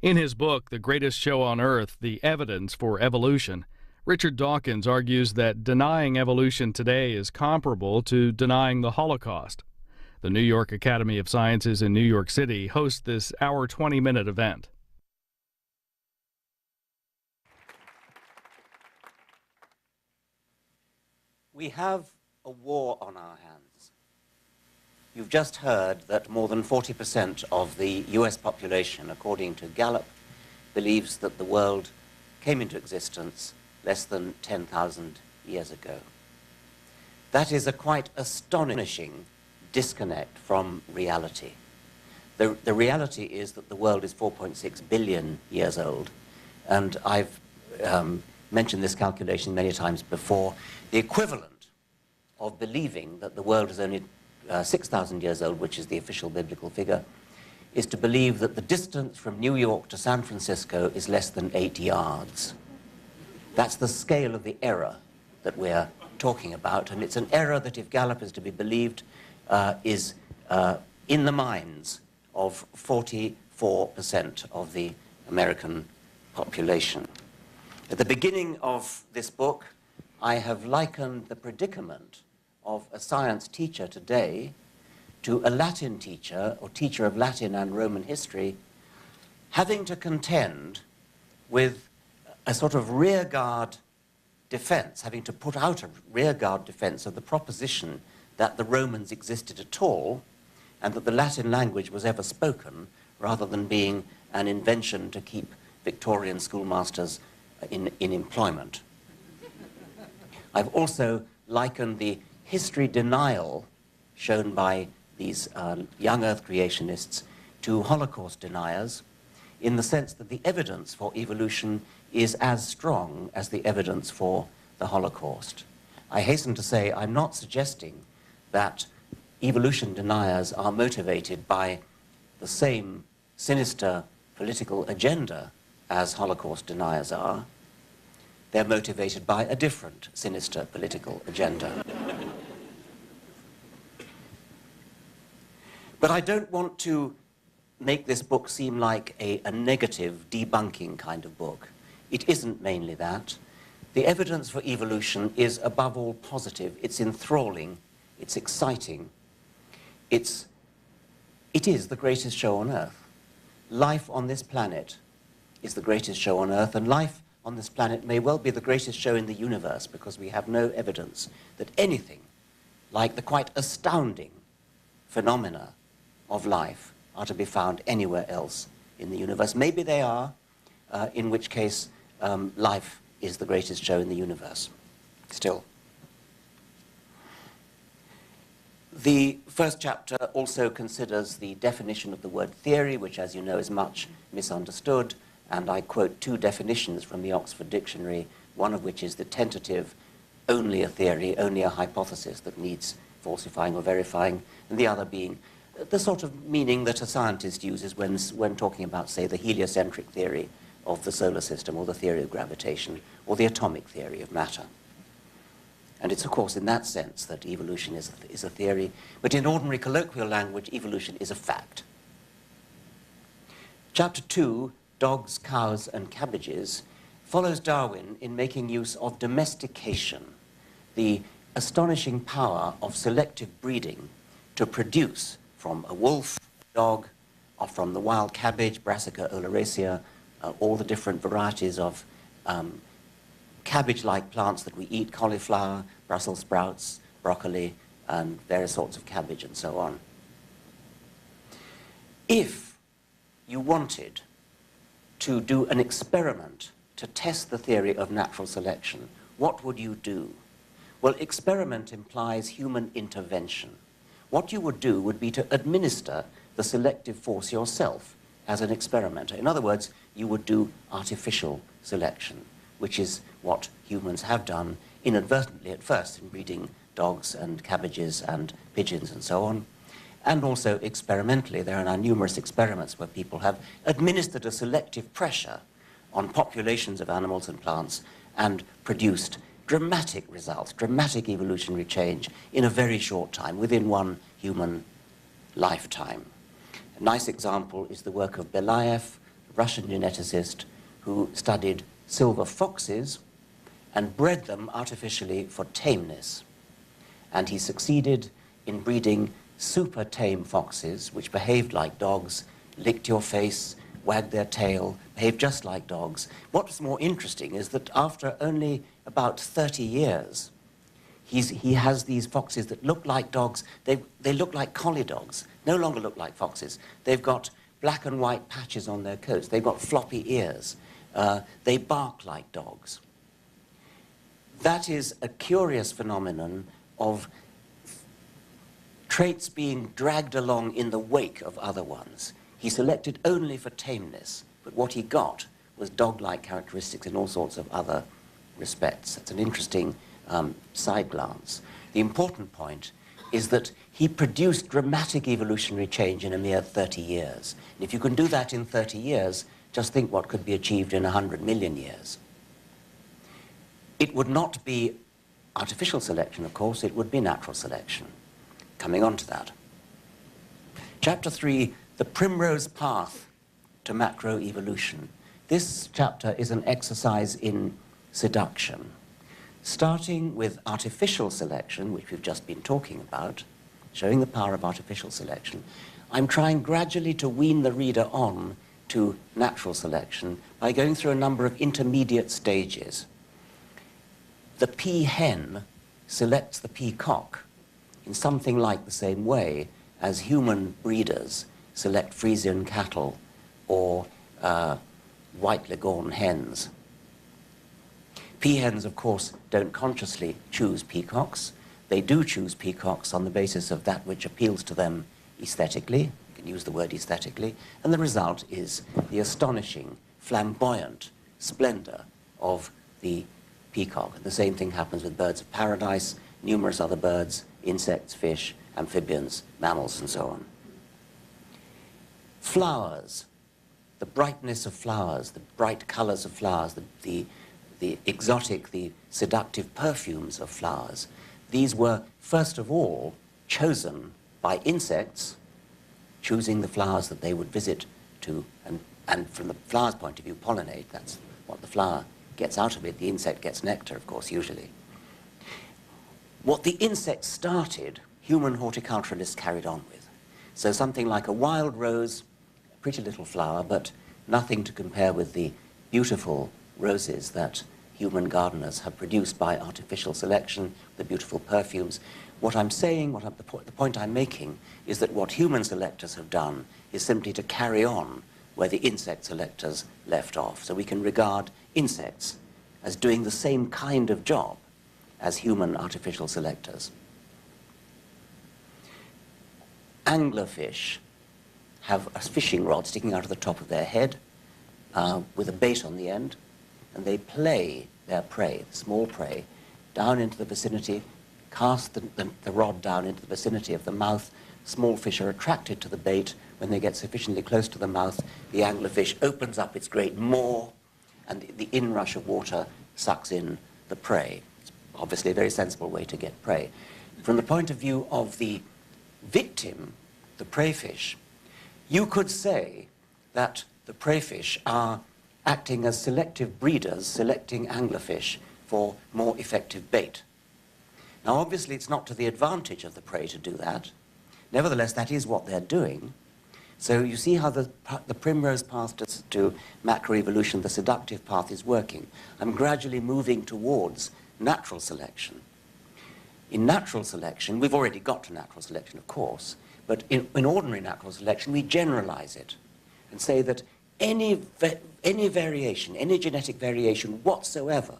In his book, The Greatest Show on Earth, The Evidence for Evolution, Richard Dawkins argues that denying evolution today is comparable to denying the Holocaust. The New York Academy of Sciences in New York City hosts this Our 20-Minute event. We have a war on our hands. You've just heard that more than 40% of the US population, according to Gallup, believes that the world came into existence less than 10,000 years ago. That is a quite astonishing disconnect from reality. The reality is that the world is 4.6 billion years old, and I've mentioned this calculation many times before. The equivalent of believing that the world is only 6,000 years old, which is the official biblical figure, is to believe that the distance from New York to San Francisco is less than 8 yards. That's the scale of the error that we're talking about, and it's an error that, if Gallup is to be believed, is in the minds of 44% of the American population. At the beginning of this book, I have likened the predicament of a science teacher today to a Latin teacher, or teacher of Latin and Roman history, having to contend with a sort of rearguard defense, having to put out a rearguard defense of the proposition that the Romans existed at all, and that the Latin language was ever spoken, rather than being an invention to keep Victorian schoolmasters in employment. I've also likened the history denial shown by these young Earth creationists to Holocaust deniers, in the sense that the evidence for evolution is as strong as the evidence for the Holocaust. I hasten to say I'm not suggesting that evolution deniers are motivated by the same sinister political agenda as Holocaust deniers are. They're motivated by a different sinister political agenda. But I don't want to make this book seem like a negative, debunking kind of book. It isn't mainly that. The evidence for evolution is above all positive. It's enthralling. It's exciting. It is the greatest show on Earth. Life on this planet is the greatest show on Earth, and life on this planet may well be the greatest show in the universe, because we have no evidence that anything like the quite astounding phenomena of life are to be found anywhere else in the universe. Maybe they are, in which case life is the greatest show in the universe still. The first chapter also considers the definition of the word theory, which, as you know, is much misunderstood, and I quote two definitions from the Oxford Dictionary, one of which is the tentative, only a theory, only a hypothesis that needs falsifying or verifying, and the other being the sort of meaning that a scientist uses when talking about, say, the heliocentric theory of the solar system, or the theory of gravitation, or the atomic theory of matter. And it's, of course, in that sense that evolution is a theory, but in ordinary colloquial language, evolution is a fact. Chapter 2, Dogs, Cows, and Cabbages, follows Darwin in making use of domestication, the astonishing power of selective breeding to produce from a wolf, dog, or from the wild cabbage, Brassica oleracea, all the different varieties of cabbage-like plants that we eat, cauliflower, Brussels sprouts, broccoli, and various sorts of cabbage, and so on. If you wanted to do an experiment to test the theory of natural selection, what would you do? Well, experiment implies human intervention. What you would do would be to administer the selective force yourself as an experimenter. In other words, you would do artificial selection, which is what humans have done inadvertently at first in breeding dogs and cabbages and pigeons and so on. And also experimentally, there are now numerous experiments where people have administered a selective pressure on populations of animals and plants and produced dramatic results, dramatic evolutionary change in a very short time, within one human lifetime. A nice example is the work of Belayev, Russian geneticist who studied silver foxes and bred them artificially for tameness. And he succeeded in breeding super tame foxes, which behaved like dogs, licked your face, wagged their tail, behaved just like dogs. What's more interesting is that after only about 30 years, he has these foxes that look like dogs. They look like collie dogs, no longer look like foxes. They've got black and white patches on their coats. They've got floppy ears. They bark like dogs. That is a curious phenomenon of traits being dragged along in the wake of other ones. He selected only for tameness, but what he got was dog-like characteristics in all sorts of other respects. It's an interesting side glance. The important point is that he produced dramatic evolutionary change in a mere 30 years. And if you can do that in 30 years, just think what could be achieved in 100 million years. It would not be artificial selection, of course, it would be natural selection. Coming on to that. Chapter 3, the primrose path to macroevolution. This chapter is an exercise in seduction, starting with artificial selection, which we've just been talking about, showing the power of artificial selection. I'm trying gradually to wean the reader on to natural selection by going through a number of intermediate stages. The peahen selects the peacock in something like the same way as human breeders select Frisian cattle or white leghorn hens. Peahens, of course, don't consciously choose peacocks. They do choose peacocks on the basis of that which appeals to them aesthetically. You can use the word aesthetically. And the result is the astonishing, flamboyant splendor of the peacock. And the same thing happens with birds of paradise, numerous other birds, insects, fish, amphibians, mammals, and so on. Flowers, the brightness of flowers, the bright colors of flowers, the exotic, the seductive perfumes of flowers, these were, first of all, chosen by insects, choosing the flowers that they would visit to, and from the flower's point of view, pollinate. That's what the flower gets out of it. The insect gets nectar, of course, usually. What the insect started, human horticulturalists carried on with. So something like a wild rose, a pretty little flower, but nothing to compare with the beautiful roses that human gardeners have produced by artificial selection, the beautiful perfumes. What I'm saying, the point I'm making, is that what human selectors have done is simply to carry on where the insect selectors left off. So we can regard insects as doing the same kind of job as human artificial selectors. Anglerfish have a fishing rod sticking out of the top of their head with a bait on the end, and they play their prey, small prey, down into the vicinity, cast the rod down into the vicinity of the mouth. Small fish are attracted to the bait. When they get sufficiently close to the mouth, the anglerfish opens up its great maw, and the inrush of water sucks in the prey. It's obviously a very sensible way to get prey. From the point of view of the victim, the prey fish, you could say that the prey fish are acting as selective breeders, selecting anglerfish for more effective bait. Now, obviously, it's not to the advantage of the prey to do that. Nevertheless, that is what they're doing. So you see how the primrose path to macroevolution, the seductive path, is working. I'm gradually moving towards natural selection. In natural selection, we've already got to natural selection, of course, but in ordinary natural selection, we generalize it and say that any variation, any genetic variation whatsoever,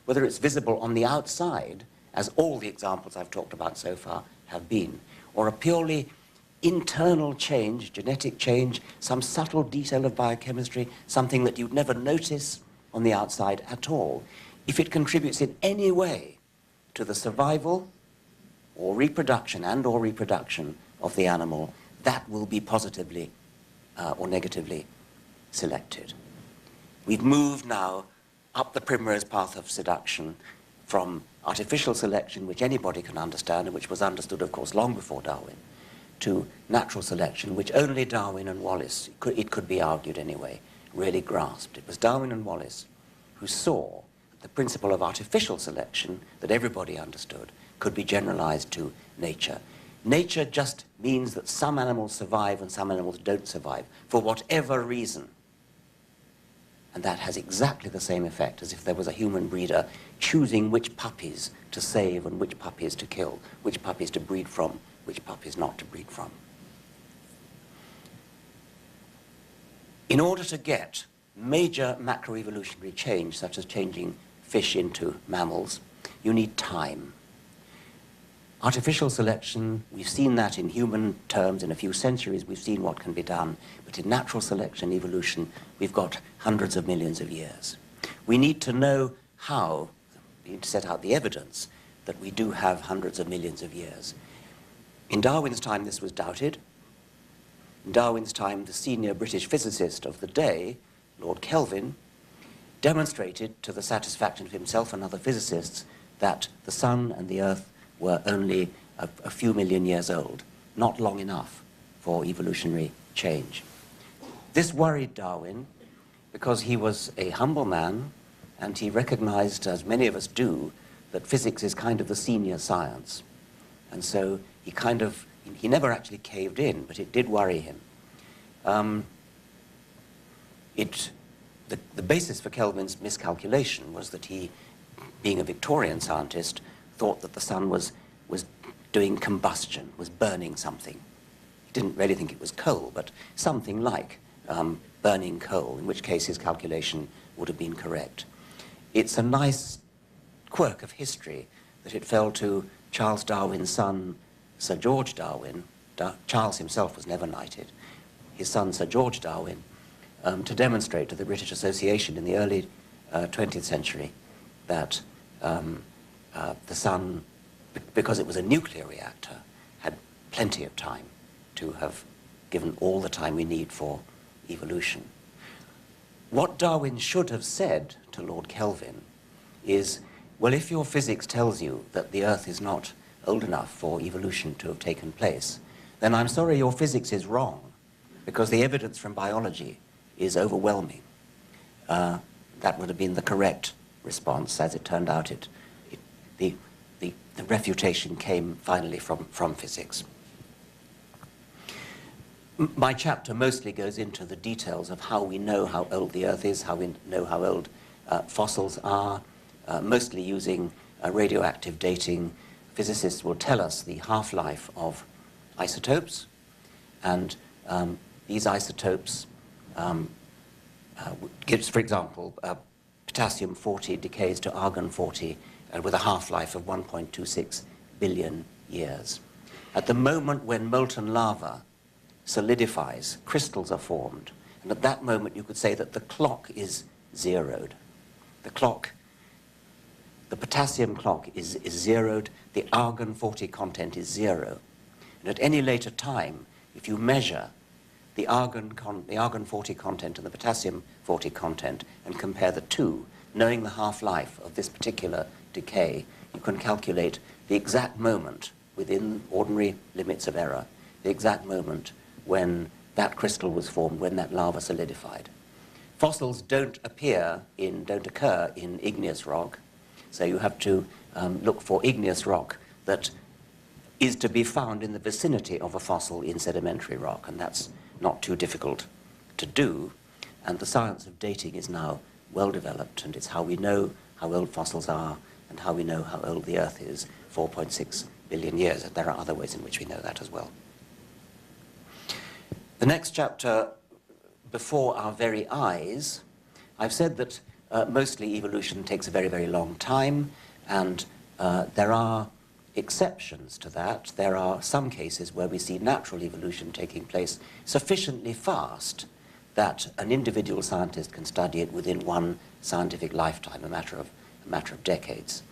whether it's visible on the outside, as all the examples I've talked about so far have been, or a purely internal change, genetic change, some subtle detail of biochemistry, something that you'd never notice on the outside at all, if it contributes in any way to the survival or reproduction of the animal, that will be positively or negatively selected. We've moved now up the primrose path of seduction from artificial selection, which anybody can understand, and which was understood, of course, long before Darwin, to natural selection, which only Darwin and Wallace, it could be argued anyway, really grasped. It was Darwin and Wallace who saw that the principle of artificial selection that everybody understood could be generalized to nature. Nature just means that some animals survive and some animals don't survive, for whatever reason. And that has exactly the same effect as if there was a human breeder choosing which puppies to save and which puppies to kill, which puppies to breed from, which puppies not to breed from. In order to get major macroevolutionary change, such as changing fish into mammals, you need time. Artificial selection, we've seen that in human terms in a few centuries, we've seen what can be done, but in natural selection, evolution, we've got hundreds of millions of years. We need to know how, we need to set out the evidence that we do have hundreds of millions of years. In Darwin's time, this was doubted. In Darwin's time, the senior British physicist of the day, Lord Kelvin, demonstrated to the satisfaction of himself and other physicists that the sun and the earth were only a few million years old, not long enough for evolutionary change. This worried Darwin because he was a humble man and he recognized, as many of us do, that physics is kind of the senior science. And so he never actually caved in, but it did worry him. The basis for Kelvin's miscalculation was that he, being a Victorian scientist, thought that the sun was doing combustion, was burning something. He didn't really think it was coal, but something like burning coal, in which case his calculation would have been correct. It's a nice quirk of history that it fell to Charles Darwin's son, Sir George Darwin. Charles himself was never knighted. His son, Sir George Darwin, to demonstrate to the British Association in the early 20th century that the sun, because it was a nuclear reactor, had plenty of time to have given all the time we need for evolution. What Darwin should have said to Lord Kelvin is, well, if your physics tells you that the Earth is not old enough for evolution to have taken place, then I'm sorry your physics is wrong, because the evidence from biology is overwhelming. That would have been the correct response. As it turned out, the refutation came finally from physics. My chapter mostly goes into the details of how we know how old the Earth is, how we know how old fossils are, mostly using radioactive dating. Physicists will tell us the half-life of isotopes, and these isotopes gives, for example, potassium-40 decays to argon-40 with a half-life of 1.26 billion years. At the moment when molten lava solidifies, crystals are formed, and at that moment you could say that the clock is zeroed. The potassium clock is zeroed, the argon-40 content is zero. And at any later time, if you measure the argon-40 content and the potassium-40 content and compare the two, knowing the half-life of this particular decay, you can calculate the exact moment, within ordinary limits of error, the exact moment when that crystal was formed, when that lava solidified. Fossils don't occur in igneous rock, so you have to look for igneous rock that is to be found in the vicinity of a fossil in sedimentary rock, and that's not too difficult to do, and the science of dating is now well developed, and it's how we know how old fossils are and how we know how old the Earth is, 4.6 billion years, and there are other ways in which we know that as well. The next chapter, Before Our Very Eyes, I've said that mostly evolution takes a very, very long time, and there are exceptions to that. There are some cases where we see natural evolution taking place sufficiently fast that an individual scientist can study it within one scientific lifetime, a matter of decades.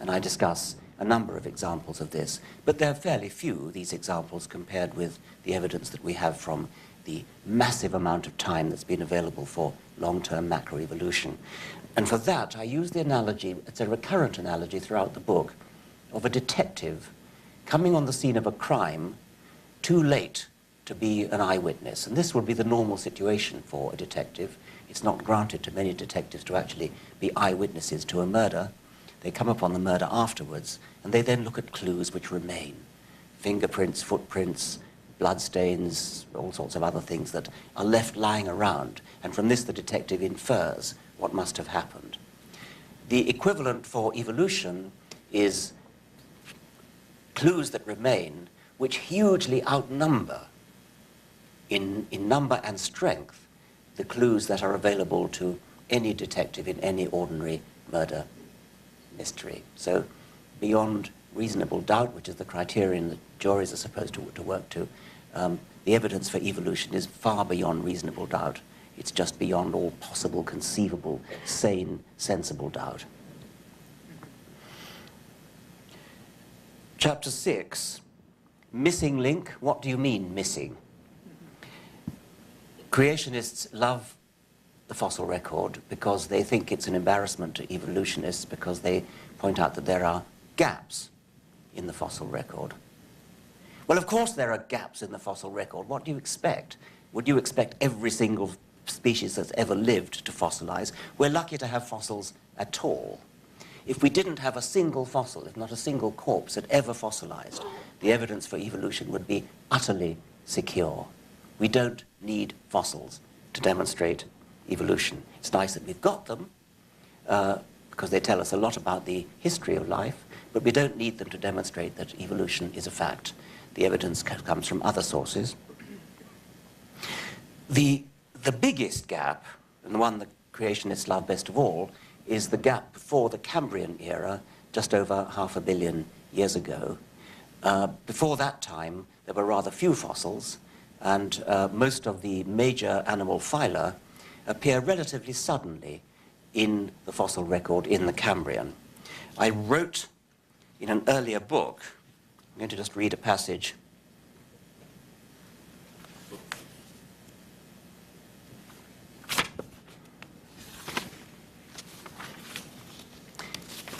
And I discuss a number of examples of this, but they're fairly few, these examples, compared with the evidence that we have from the massive amount of time that's been available for long-term macroevolution. And for that, I use the analogy, it's a recurrent analogy throughout the book, of a detective coming on the scene of a crime too late to be an eyewitness. And this would be the normal situation for a detective. It's not granted to many detectives to actually be eyewitnesses to a murder. They come upon the murder afterwards, and they then look at clues which remain. Fingerprints, footprints, bloodstains, all sorts of other things that are left lying around. And from this, the detective infers what must have happened. The equivalent for evolution is clues that remain, which hugely outnumber in number and strength the clues that are available to any detective in any ordinary murder mystery. So beyond reasonable doubt, which is the criterion that juries are supposed to work to, the evidence for evolution is far beyond reasonable doubt. It's just beyond all possible, conceivable, sane, sensible doubt. Chapter 6, missing link. What do you mean, missing? Creationists love the fossil record because they think it's an embarrassment to evolutionists because they point out that there are gaps in the fossil record. Well, of course there are gaps in the fossil record. What do you expect? Would you expect every single species that's ever lived to fossilize? We're lucky to have fossils at all. If we didn't have a single fossil, if not a single corpse had ever fossilized, the evidence for evolution would be utterly secure. We don't need fossils to demonstrate evolution. It's nice that we've got them because they tell us a lot about the history of life, but we don't need them to demonstrate that evolution is a fact. The evidence comes from other sources. The biggest gap, and the one that creationists love best of all, is the gap before the Cambrian era, just over 500 million years ago. Before that time, there were rather few fossils, and most of the major animal phyla appear relatively suddenly in the fossil record in the Cambrian. I wrote in an earlier book, I'm going to just read a passage.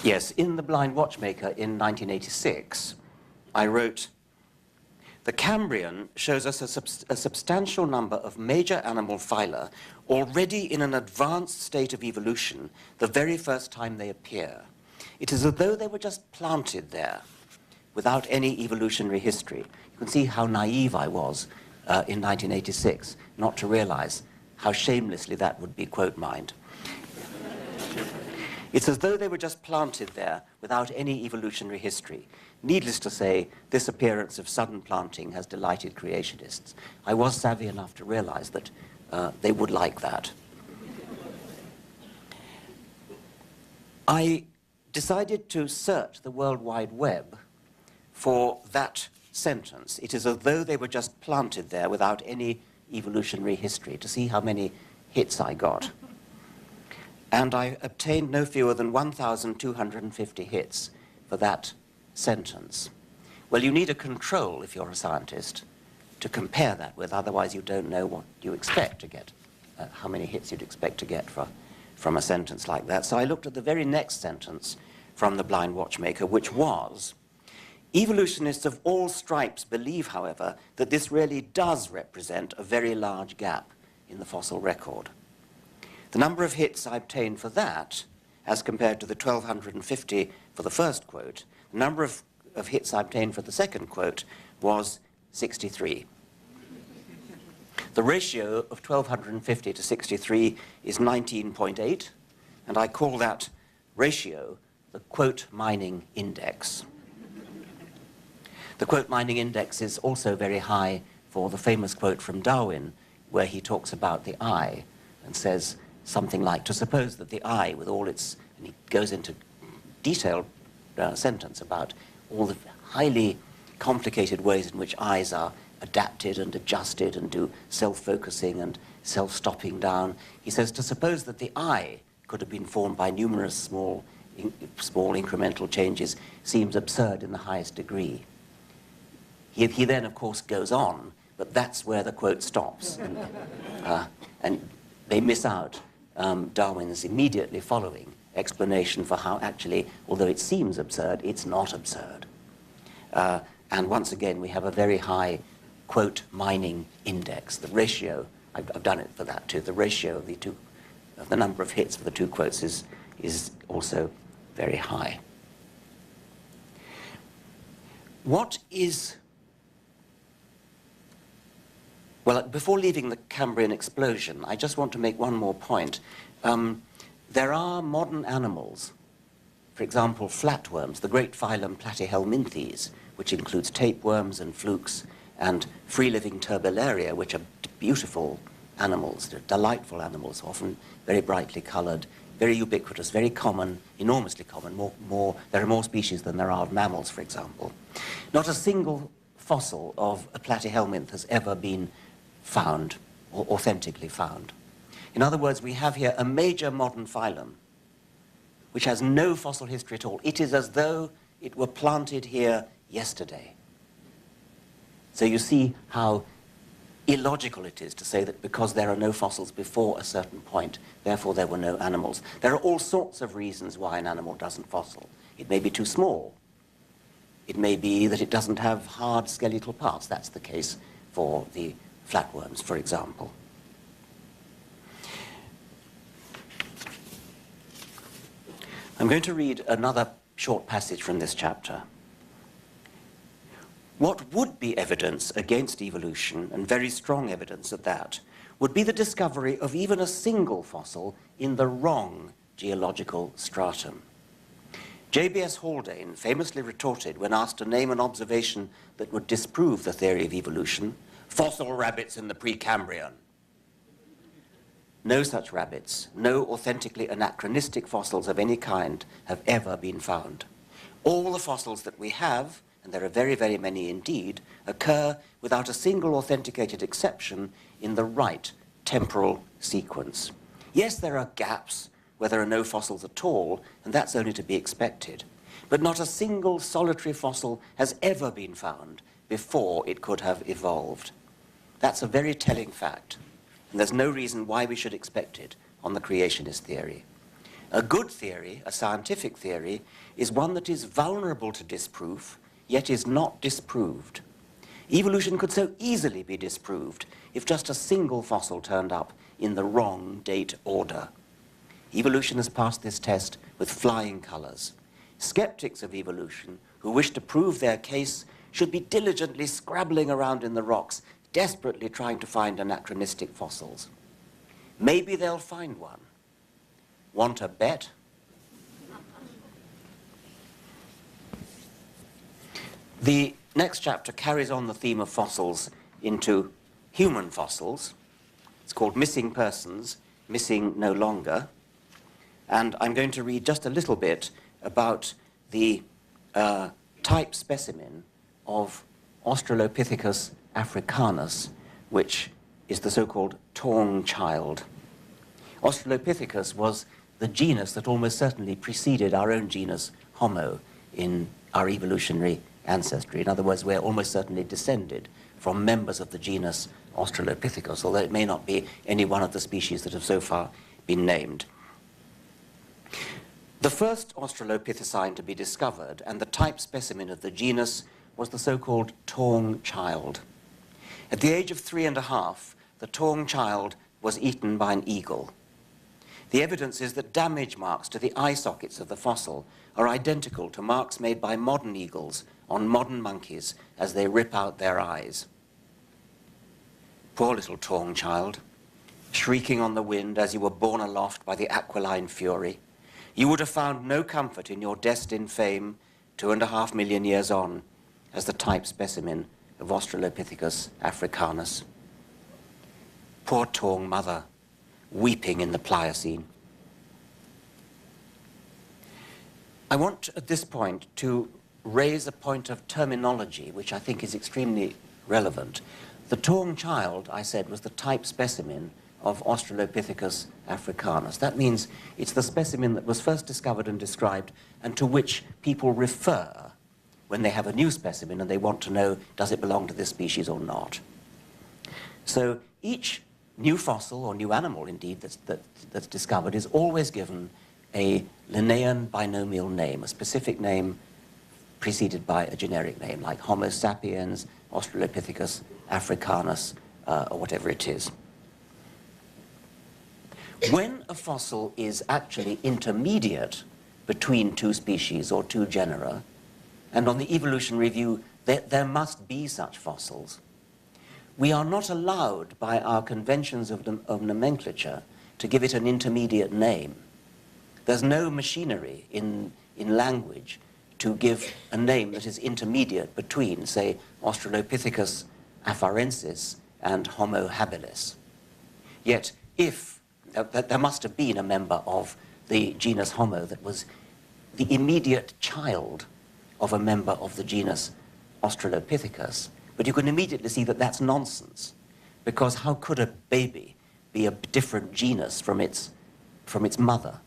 Yes, in The Blind Watchmaker in 1986, I wrote, "The Cambrian shows us a substantial number of major animal phyla already in an advanced state of evolution the very first time they appear. It is as though they were just planted there without any evolutionary history." You can see how naive I was in 1986 not to realize how shamelessly that would be quote mined. It's as though they were just planted there without any evolutionary history. Needless to say, this appearance of sudden planting has delighted creationists. I was savvy enough to realize that they would like that. I decided to search the World Wide Web for that sentence. It is as though they were just planted there without any evolutionary history, to see how many hits I got. And I obtained no fewer than 1,250 hits for that sentence. Well, you need a control, if you're a scientist, to compare that with, otherwise you don't know what you expect to get, how many hits you'd expect to get from a sentence like that. So I looked at the very next sentence from The Blind Watchmaker, which was, "Evolutionists of all stripes believe, however, that this really does represent a very large gap in the fossil record." The number of hits I obtained for that, as compared to the 1,250 for the first quote, the number of hits I obtained for the second quote was 63. The ratio of 1,250 to 63 is 19.8, and I call that ratio the quote mining index. The quote mining index is also very high for the famous quote from Darwin, where he talks about the eye and says something like, "To suppose that the eye, with all its," and he goes into detailed sentence about all the highly complicated ways in which eyes are adapted and adjusted and do self-focusing and self-stopping down. He says, "To suppose that the eye could have been formed by numerous small incremental changes seems absurd in the highest degree." He then, of course, goes on, but that's where the quote stops. And they miss out Darwin's immediately following explanation for how actually, although it seems absurd, it's not absurd. And once again, we have a very high quote, mining index. The ratio, I've done it for that too, the ratio of the number of hits for the two quotes is also very high. What is... Well, before leaving the Cambrian explosion, I just want to make one more point. There are modern animals, for example, flatworms, the great phylum Platyhelminthes, which includes tapeworms and flukes, and free-living Turbellaria, which are beautiful animals, they're delightful animals, often very brightly colored, very ubiquitous, very common, enormously common. There are more species than there are of mammals, for example. Not a single fossil of a platyhelminth has ever been found, or authentically found. In other words, we have here a major modern phylum which has no fossil history at all. It is as though it were planted here yesterday. So you see how illogical it is to say that because there are no fossils before a certain point, therefore there were no animals. There are all sorts of reasons why an animal doesn't fossil. It may be too small. It may be that it doesn't have hard skeletal parts. That's the case for the flatworms, for example. I'm going to read another short passage from this chapter. What would be evidence against evolution, and very strong evidence at that, would be the discovery of even a single fossil in the wrong geological stratum. J.B.S. Haldane famously retorted when asked to name an observation that would disprove the theory of evolution, "Fossil rabbits in the Precambrian." No such rabbits, no authentically anachronistic fossils of any kind have ever been found. All the fossils that we have, and there are very, very many indeed, occur without a single authenticated exception in the right temporal sequence. Yes, there are gaps where there are no fossils at all, and that's only to be expected. But not a single solitary fossil has ever been found before it could have evolved. That's a very telling fact, and there's no reason why we should expect it on the creationist theory. A good theory, a scientific theory, is one that is vulnerable to disproof, yet is not disproved. Evolution could so easily be disproved if just a single fossil turned up in the wrong date order. Evolution has passed this test with flying colors. Skeptics of evolution who wish to prove their case should be diligently scrabbling around in the rocks, desperately trying to find anachronistic fossils. Maybe they'll find one. Want a bet? The next chapter carries on the theme of fossils into human fossils. It's called Missing Persons, Missing No Longer. And I'm going to read just a little bit about the type specimen of Australopithecus africanus, which is the so-called Taung child. Australopithecus was the genus that almost certainly preceded our own genus Homo in our evolutionary ancestry. In other words, we're almost certainly descended from members of the genus Australopithecus, although it may not be any one of the species that have so far been named. The first Australopithecine to be discovered, and the type specimen of the genus, was the so-called Taung child. At the age of 3½, the Taung child was eaten by an eagle. The evidence is that damage marks to the eye sockets of the fossil are identical to marks made by modern eagles on modern monkeys as they rip out their eyes. Poor little Taung child, shrieking on the wind as you were borne aloft by the aquiline fury, you would have found no comfort in your destined fame 2.5 million years on as the type specimen of Australopithecus africanus. Poor Taung mother, weeping in the Pliocene. I want at this point to raise a point of terminology which I think is extremely relevant. The Taung child, I said, was the type specimen of Australopithecus africanus. That means it's the specimen that was first discovered and described and to which people refer when they have a new specimen and they want to know, does it belong to this species or not? So each new fossil, or new animal indeed, that's discovered is always given a Linnaean binomial name, a specific name preceded by a generic name, like Homo sapiens, Australopithecus africanus, or whatever it is. When a fossil is actually intermediate between two species or two genera, and on the evolutionary view, there must be such fossils, we are not allowed by our conventions of nomenclature to give it an intermediate name. There's no machinery in language to give a name that is intermediate between, say, Australopithecus afarensis and Homo habilis. Yet, if there must have been a member of the genus Homo that was the immediate child of a member of the genus Australopithecus, but you can immediately see that that's nonsense, because how could a baby be a different genus from its mother?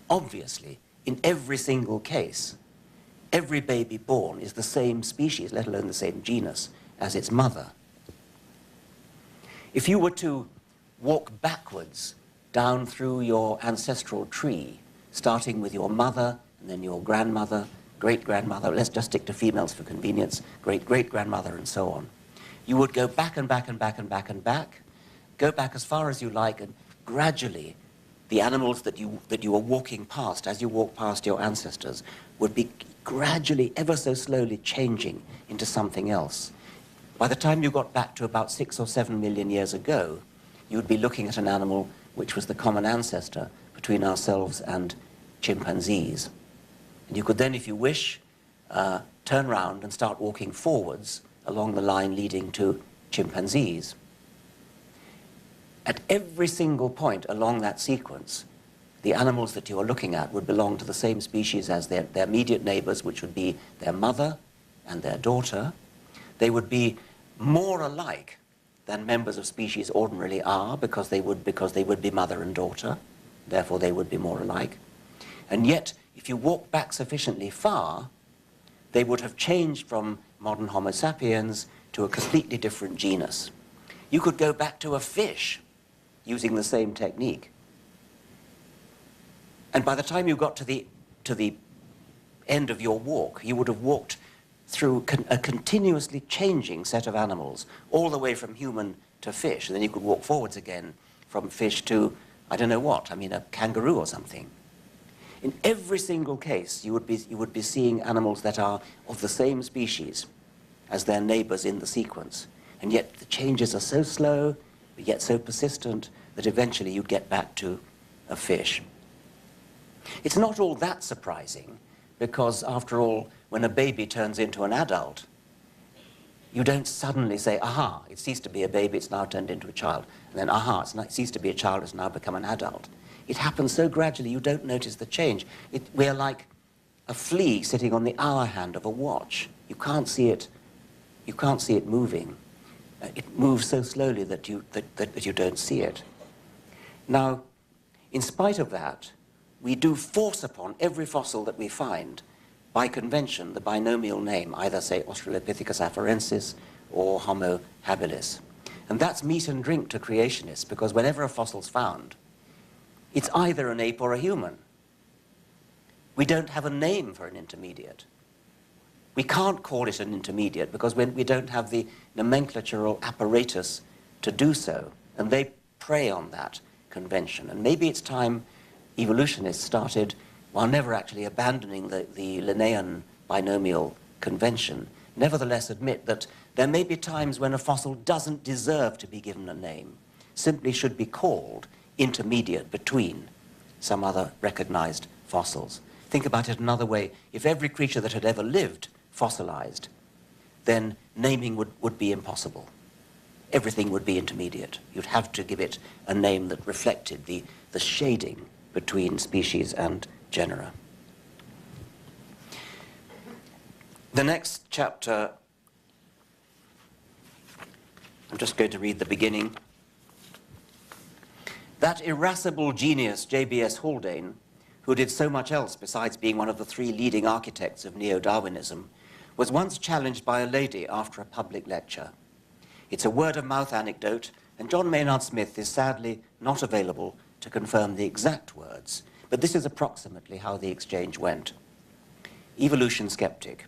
Obviously, in every single case, every baby born is the same species, let alone the same genus, as its mother. If you were to walk backwards down through your ancestral tree, starting with your mother, and then your grandmother, great-grandmother, let's just stick to females for convenience, great-great-grandmother, and so on, you would go back and back and back and back and back, go back as far as you like, and gradually the animals that you were walking past, as you walk past your ancestors, would be gradually, ever so slowly changing into something else. By the time you got back to about 6 or 7 million years ago, you would be looking at an animal which was the common ancestor between ourselves and chimpanzees. And you could then, if you wish, turn around and start walking forwards along the line leading to chimpanzees. At every single point along that sequence, the animals that you are looking at would belong to the same species as their immediate neighbors, which would be their mother and their daughter. They would be more alike than members of species ordinarily are, because they would be mother and daughter, therefore they would be more alike. And yet, if you walk back sufficiently far, they would have changed from modern Homo sapiens to a completely different genus. You could go back to a fish using the same technique. And by the time you got to the end of your walk, you would have walked through a continuously changing set of animals, all the way from human to fish, and then you could walk forwards again from fish to, I don't know what, I mean a kangaroo or something. In every single case, you would be seeing animals that are of the same species as their neighbors in the sequence, and yet the changes are so slow, but yet so persistent, that eventually you'd get back to a fish. It's not all that surprising, because after all, when a baby turns into an adult, you don't suddenly say, aha, it ceased to be a baby, it's now turned into a child, and then, aha, it ceased to be a child, it's now become an adult. It happens so gradually you don't notice the change. We're like a flea sitting on the hour hand of a watch. You can't see it moving. It moves so slowly that you don't see it. Now, in spite of that, we do force upon every fossil that we find, by convention, the binomial name, either say Australopithecus afarensis or Homo habilis. And that's meat and drink to creationists, because whenever a fossil's found, it's either an ape or a human. We don't have a name for an intermediate. We can't call it an intermediate because we don't have the nomenclatural apparatus to do so, and they prey on that convention. And maybe it's time evolutionists started, while never actually abandoning the Linnaean binomial convention, nevertheless admit that there may be times when a fossil doesn't deserve to be given a name, simply should be called intermediate between some other recognized fossils. Think about it another way. If every creature that had ever lived fossilized, then naming would be impossible. Everything would be intermediate. You'd have to give it a name that reflected the shading between species and genera. The next chapter, I'm just going to read the beginning. That irascible genius, J.B.S. Haldane, who did so much else besides being one of the 3 leading architects of neo-Darwinism, was once challenged by a lady after a public lecture. It's a word-of-mouth anecdote, and John Maynard Smith is sadly not available to confirm the exact words, but this is approximately how the exchange went. Evolution skeptic.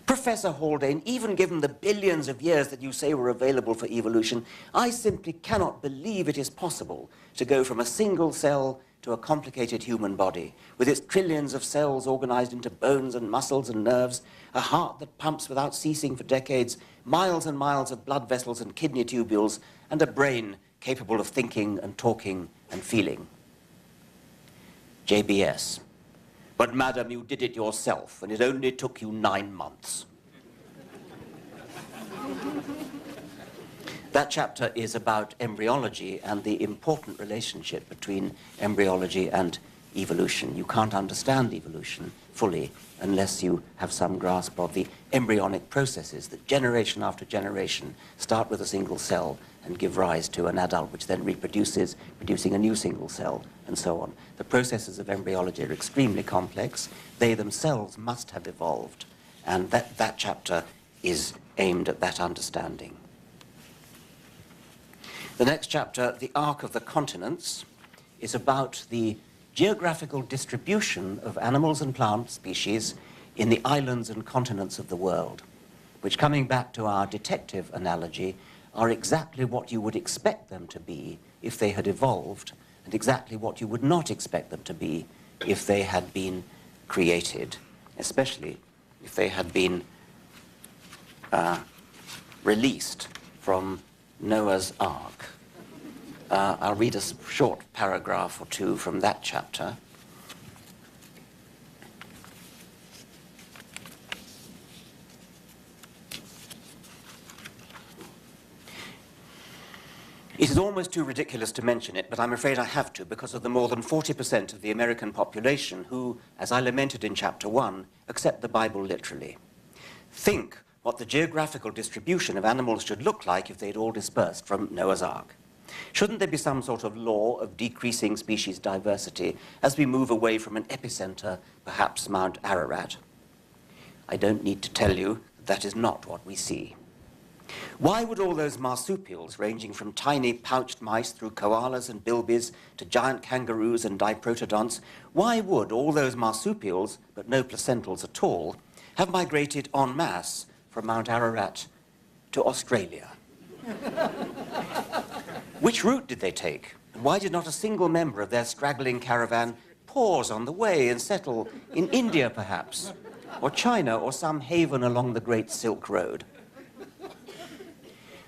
Professor Haldane, even given the billions of years that you say were available for evolution, I simply cannot believe it is possible to go from a single cell to a complicated human body, with its trillions of cells organized into bones and muscles and nerves, a heart that pumps without ceasing for decades, miles and miles of blood vessels and kidney tubules, and a brain capable of thinking and talking and feeling. JBS. But madam, you did it yourself, and it only took you 9 months. That chapter is about embryology and the important relationship between embryology and evolution. You can't understand evolution fully unless you have some grasp of the embryonic processes that generation after generation start with a single cell and give rise to an adult, which then reproduces, producing a new single cell, and so on. The processes of embryology are extremely complex. They themselves must have evolved, and that chapter is aimed at that understanding. The next chapter, The Arc of the Continents, is about the geographical distribution of animals and plant species in the islands and continents of the world, which, coming back to our detective analogy, are exactly what you would expect them to be if they had evolved, and exactly what you would not expect them to be if they had been created, especially if they had been released from Noah's Ark. I'll read a short paragraph or two from that chapter. It is almost too ridiculous to mention it, but I'm afraid I have to, because of the more than 40% of the American population who, as I lamented in chapter 1, accept the Bible literally. Think what the geographical distribution of animals should look like if they'd all dispersed from Noah's Ark. Shouldn't there be some sort of law of decreasing species diversity as we move away from an epicenter, perhaps Mount Ararat? I don't need to tell you that is not what we see. Why would all those marsupials, ranging from tiny pouched mice through koalas and bilbies to giant kangaroos and diprotodonts, why would all those marsupials, but no placentals at all, have migrated en masse from Mount Ararat to Australia? Which route did they take? And why did not a single member of their straggling caravan pause on the way and settle in India, perhaps, or China, or some haven along the Great Silk Road?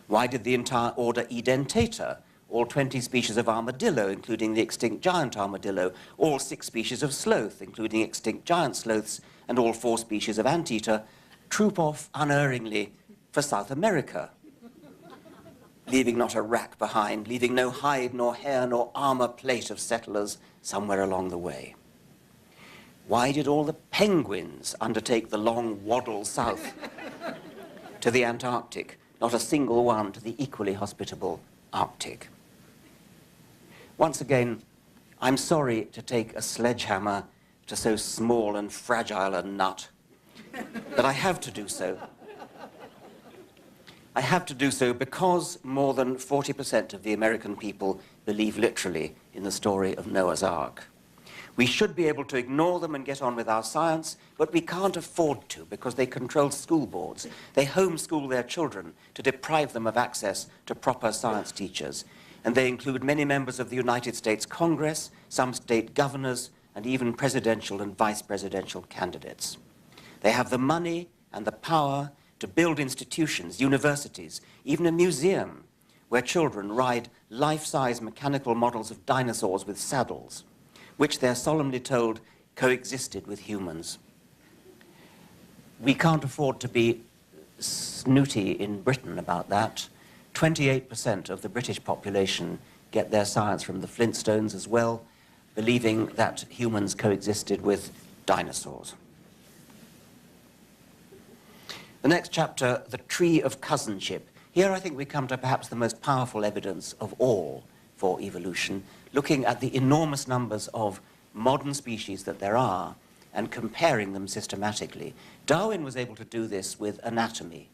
Why did the entire order Edentata, all 20 species of armadillo, including the extinct giant armadillo, all 6 species of sloth, including extinct giant sloths, and all 4 species of anteater, troop off unerringly for South America, leaving not a rack behind, leaving no hide nor hair nor armor plate of settlers somewhere along the way? Why did all the penguins undertake the long waddle south to the Antarctic, not a single one to the equally hospitable Arctic? Once again, I'm sorry to take a sledgehammer to so small and fragile a nut, but I have to do so. I have to do so because more than 40% of the American people believe literally in the story of Noah's Ark. We should be able to ignore them and get on with our science, but we can't afford to because they control school boards. They homeschool their children to deprive them of access to proper science teachers. And they include many members of the United States Congress, some state governors, and even presidential and vice presidential candidates. They have the money and the power to build institutions, universities, even a museum where children ride life-size mechanical models of dinosaurs with saddles, which they're solemnly told coexisted with humans. We can't afford to be snooty in Britain about that. 28% of the British population get their science from the Flintstones as well, believing that humans coexisted with dinosaurs. The next chapter, The Tree of Cousinship. Here I think we come to perhaps the most powerful evidence of all for evolution, looking at the enormous numbers of modern species that there are and comparing them systematically. Darwin was able to do this with anatomy,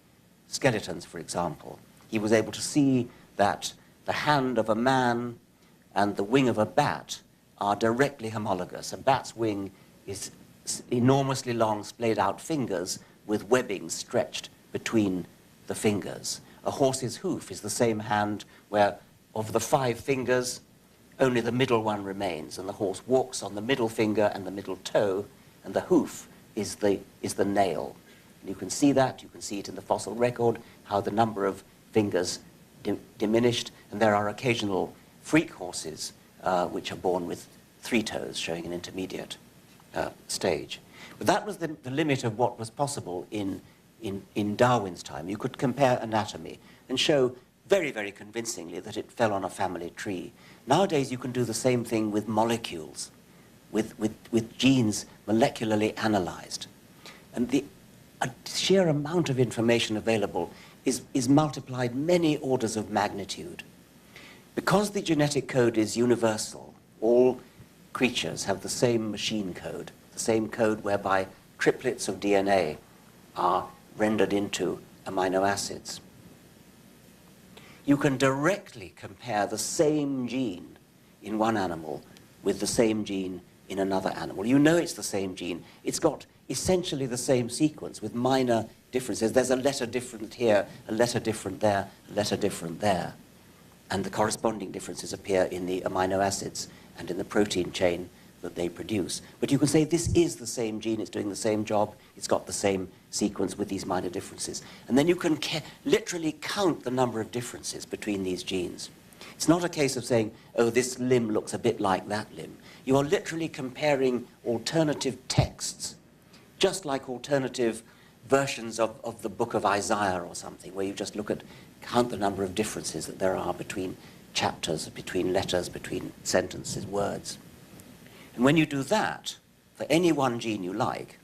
skeletons, for example. He was able to see that the hand of a man and the wing of a bat are directly homologous. A bat's wing is enormously long, splayed out fingers with webbing stretched between the fingers. A horse's hoof is the same hand where, of the 5 fingers, only the middle one remains, and the horse walks on the middle finger and the middle toe, and the hoof is the nail. And you can see that, you can see it in the fossil record, how the number of fingers diminished, and there are occasional freak horses which are born with 3 toes, showing an intermediate stage. But that was the limit of what was possible in Darwin's time. You could compare anatomy and show very, very convincingly that it fell on a family tree. Nowadays, you can do the same thing with molecules, with genes molecularly analyzed. And the sheer amount of information available is multiplied many orders of magnitude. Because the genetic code is universal, all creatures have the same machine code, the same code whereby triplets of DNA are rendered into amino acids. You can directly compare the same gene in one animal with the same gene in another animal. You know it's the same gene. It's got essentially the same sequence with minor differences. There's a letter different here, a letter different there, a letter different there. And the corresponding differences appear in the amino acids and in the protein chain that they produce. But you can say this is the same gene, it's doing the same job, it's got the same sequence with these minor differences. And then you can literally count the number of differences between these genes. It's not a case of saying, oh, this limb looks a bit like that limb. You are literally comparing alternative texts, just like alternative versions of the book of Isaiah or something, where you just count the number of differences that there are between chapters, between letters, between sentences, words. And when you do that, for any one gene you like,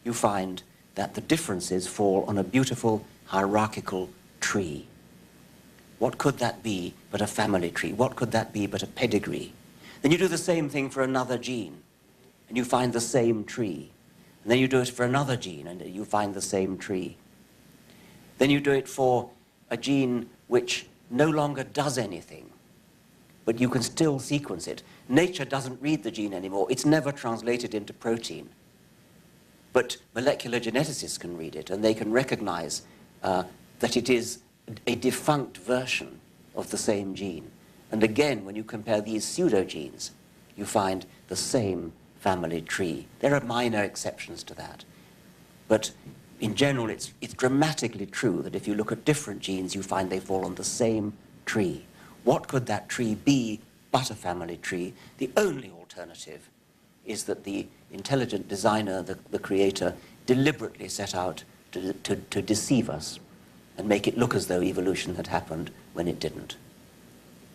you find that the differences fall on a beautiful hierarchical tree. What could that be but a family tree? What could that be but a pedigree? Then you do the same thing for another gene, and you find the same tree. And then you do it for another gene, and you find the same tree. Then you do it for a gene which no longer does anything, but you can still sequence it. Nature doesn't read the gene anymore. It's never translated into protein. But molecular geneticists can read it, and they can recognize that it is a defunct version of the same gene. And again, when you compare these pseudogenes, you find the same family tree. There are minor exceptions to that. But in general, it's dramatically true that if you look at different genes, you find they fall on the same tree. What could that tree be but a family tree? The only alternative is that the intelligent designer, the creator, deliberately set out to deceive us and make it look as though evolution had happened when it didn't.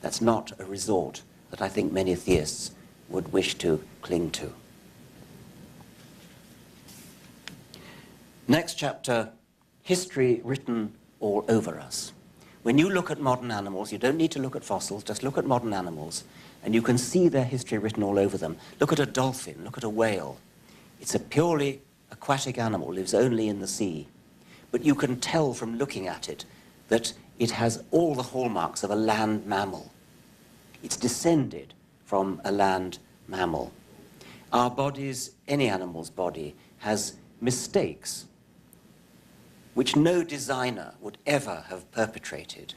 That's not a resort that I think many theists would wish to cling to. Next chapter, history written all over us. When you look at modern animals, you don't need to look at fossils, just look at modern animals, and you can see their history written all over them. Look at a dolphin, look at a whale. It's a purely aquatic animal, lives only in the sea. But you can tell from looking at it that it has all the hallmarks of a land mammal. It's descended from a land mammal. Our bodies, any animal's body, has mistakes which no designer would ever have perpetrated,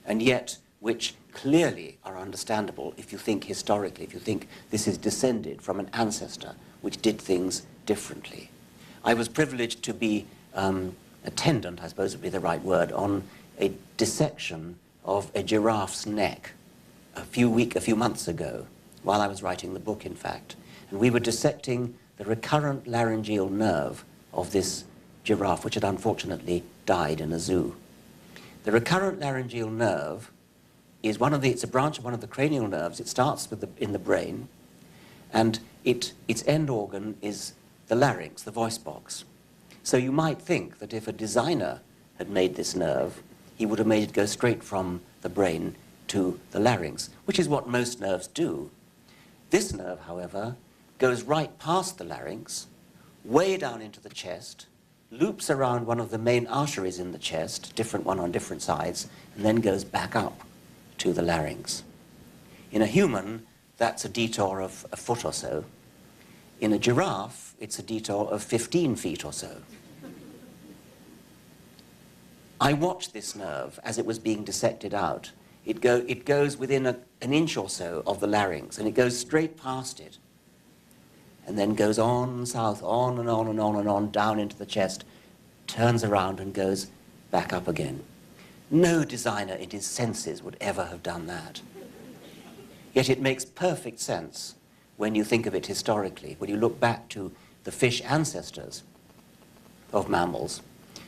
and yet which clearly are understandable if you think historically, if you think this is descended from an ancestor which did things differently. I was privileged to be attendant, I suppose would be the right word, on a dissection of a giraffe's neck a few months ago, while I was writing the book, in fact. And we were dissecting the recurrent laryngeal nerve of this giraffe, which had unfortunately died in a zoo. The recurrent laryngeal nerve is it's a branch of one of the cranial nerves. It starts in the brain, and its end organ is the larynx, the voice box. So you might think that if a designer had made this nerve, he would have made it go straight from the brain to the larynx, which is what most nerves do. This nerve, however, goes right past the larynx, way down into the chest, loops around one of the main arteries in the chest, different one on different sides, and then goes back up to the larynx. In a human, that's a detour of a foot or so. In a giraffe, it's a detour of 15 feet or so. I watched this nerve as it was being dissected out. It goes within an inch or so of the larynx, and it goes straight past it, and then goes on south, on and on and on and on, down into the chest, turns around and goes back up again. No designer in his senses would ever have done that. Yet it makes perfect sense when you think of it historically, when you look back to the fish ancestors of mammals,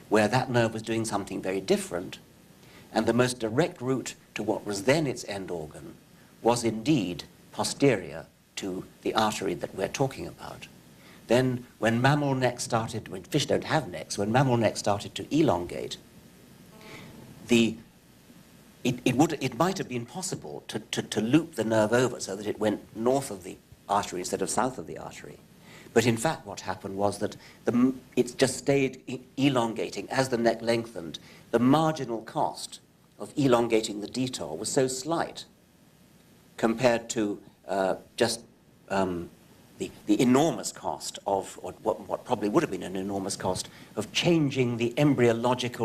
where that nerve was doing something very different, and the most direct route to what was then its end organ was indeed posterior to the artery that we're talking about. Then when mammal necks started, when fish don't have necks, when mammal necks started to elongate, it might have been possible to loop the nerve over so that it went north of the artery instead of south of the artery. But in fact what happened was that it just stayed elongating as the neck lengthened. The marginal cost of elongating the detour was so slight compared to just the enormous cost of, or what probably would have been an enormous cost of changing the embryonic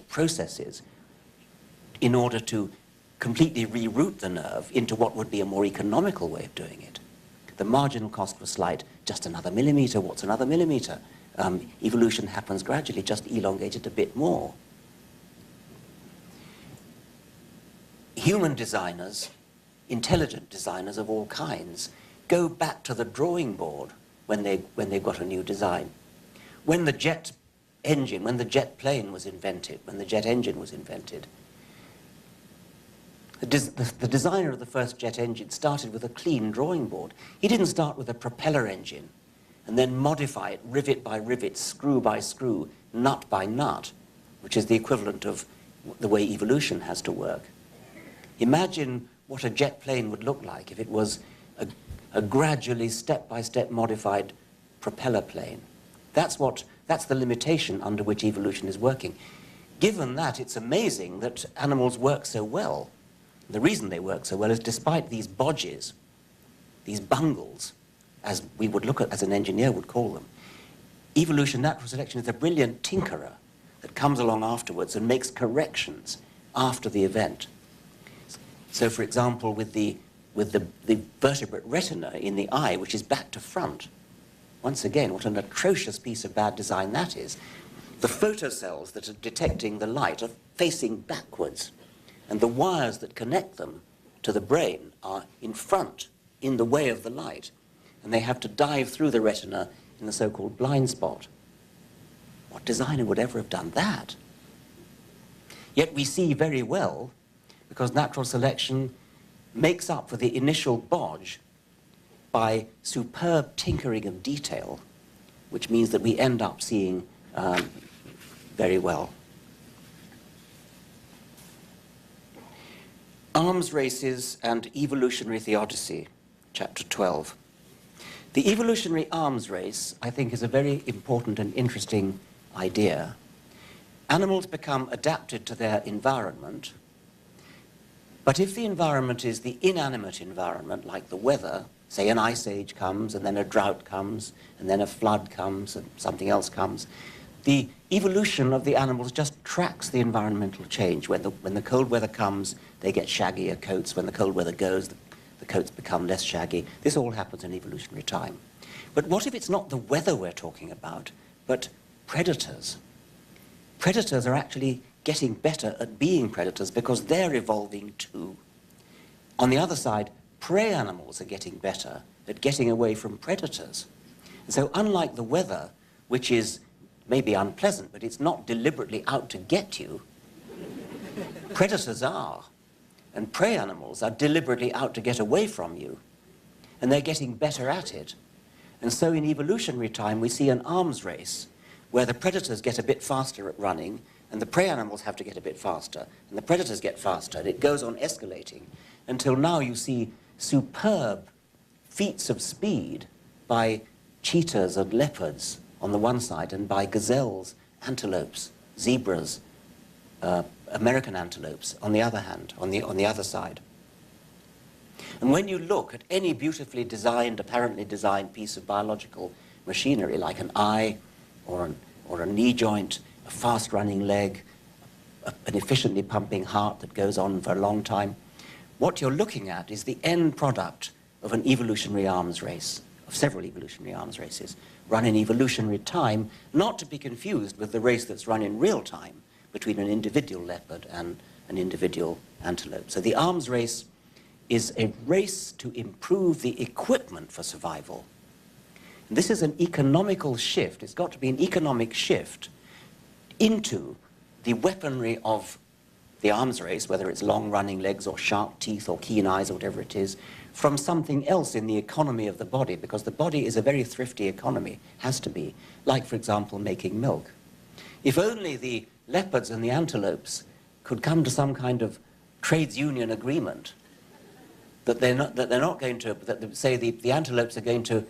processes in order to completely reroute the nerve into what would be a more economical way of doing it. The marginal cost was slight, just another millimeter. What's another millimeter? Evolution happens gradually, just elongate it a bit more. Human designers, intelligent designers of all kinds, go back to the drawing board when they've got a new design. When the jet engine, when the jet plane was invented, when the jet engine was invented, the designer of the first jet engine started with a clean drawing board. He didn't start with a propeller engine and then modify it rivet by rivet, screw by screw, nut by nut, which is the equivalent of the way evolution has to work. Imagine what a jet plane would look like if it was a gradually step-by-step modified propeller plane. That's the limitation under which evolution is working. Given that, it's amazing that animals work so well. The reason they work so well is despite these bodges, these bungles, as we would look at, as an engineer would call them, evolution, natural selection is a brilliant tinkerer that comes along afterwards and makes corrections after the event. So, for example, with the vertebrate retina in the eye, which is back to front, once again, what an atrocious piece of bad design that is. The photocells that are detecting the light are facing backwards, and the wires that connect them to the brain are in front, in the way of the light, and they have to dive through the retina in the so-called blind spot. What designer would ever have done that? Yet we see very well, because natural selection makes up for the initial bodge by superb tinkering of detail, which means that we end up seeing very well. Arms Races and Evolutionary Theodicy, Chapter 12. The evolutionary arms race, I think, is a very important and interesting idea. Animals become adapted to their environment, but if the environment is the inanimate environment, like the weather, say an ice age comes, and then a drought comes, and then a flood comes, and something else comes, the evolution of the animals just tracks the environmental change. When the cold weather comes, they get shaggier coats. When the cold weather goes, the coats become less shaggy. This all happens in evolutionary time. But what if it's not the weather we're talking about, but predators? Predators are actually getting better at being predators because they're evolving too. On the other side, prey animals are getting better at getting away from predators. And so unlike the weather, which is maybe unpleasant, but it's not deliberately out to get you, predators are. And prey animals are deliberately out to get away from you. And they're getting better at it. And so in evolutionary time, we see an arms race where the predators get a bit faster at running, and the prey animals have to get a bit faster, and the predators get faster, and it goes on escalating until now you see superb feats of speed by cheetahs and leopards on the one side, and by gazelles, antelopes, zebras, American antelopes on the other hand, on the other side. And when you look at any beautifully designed, apparently designed piece of biological machinery, like an eye or a knee joint, a fast-running leg, an efficiently pumping heart that goes on for a long time. What you're looking at is the end product of an evolutionary arms race, of several evolutionary arms races, run in evolutionary time, not to be confused with the race that's run in real time between an individual leopard and an individual antelope. So the arms race is a race to improve the equipment for survival. And this is an economical shift. It's got to be an economic shift into the weaponry of the arms race, whether it's long-running legs or sharp teeth or keen eyes or whatever it is, from something else in the economy of the body, because the body is a very thrifty economy, has to be, like, for example, making milk. If only the leopards and the antelopes could come to some kind of trades union agreement that they're not going to, that say the antelopes are going to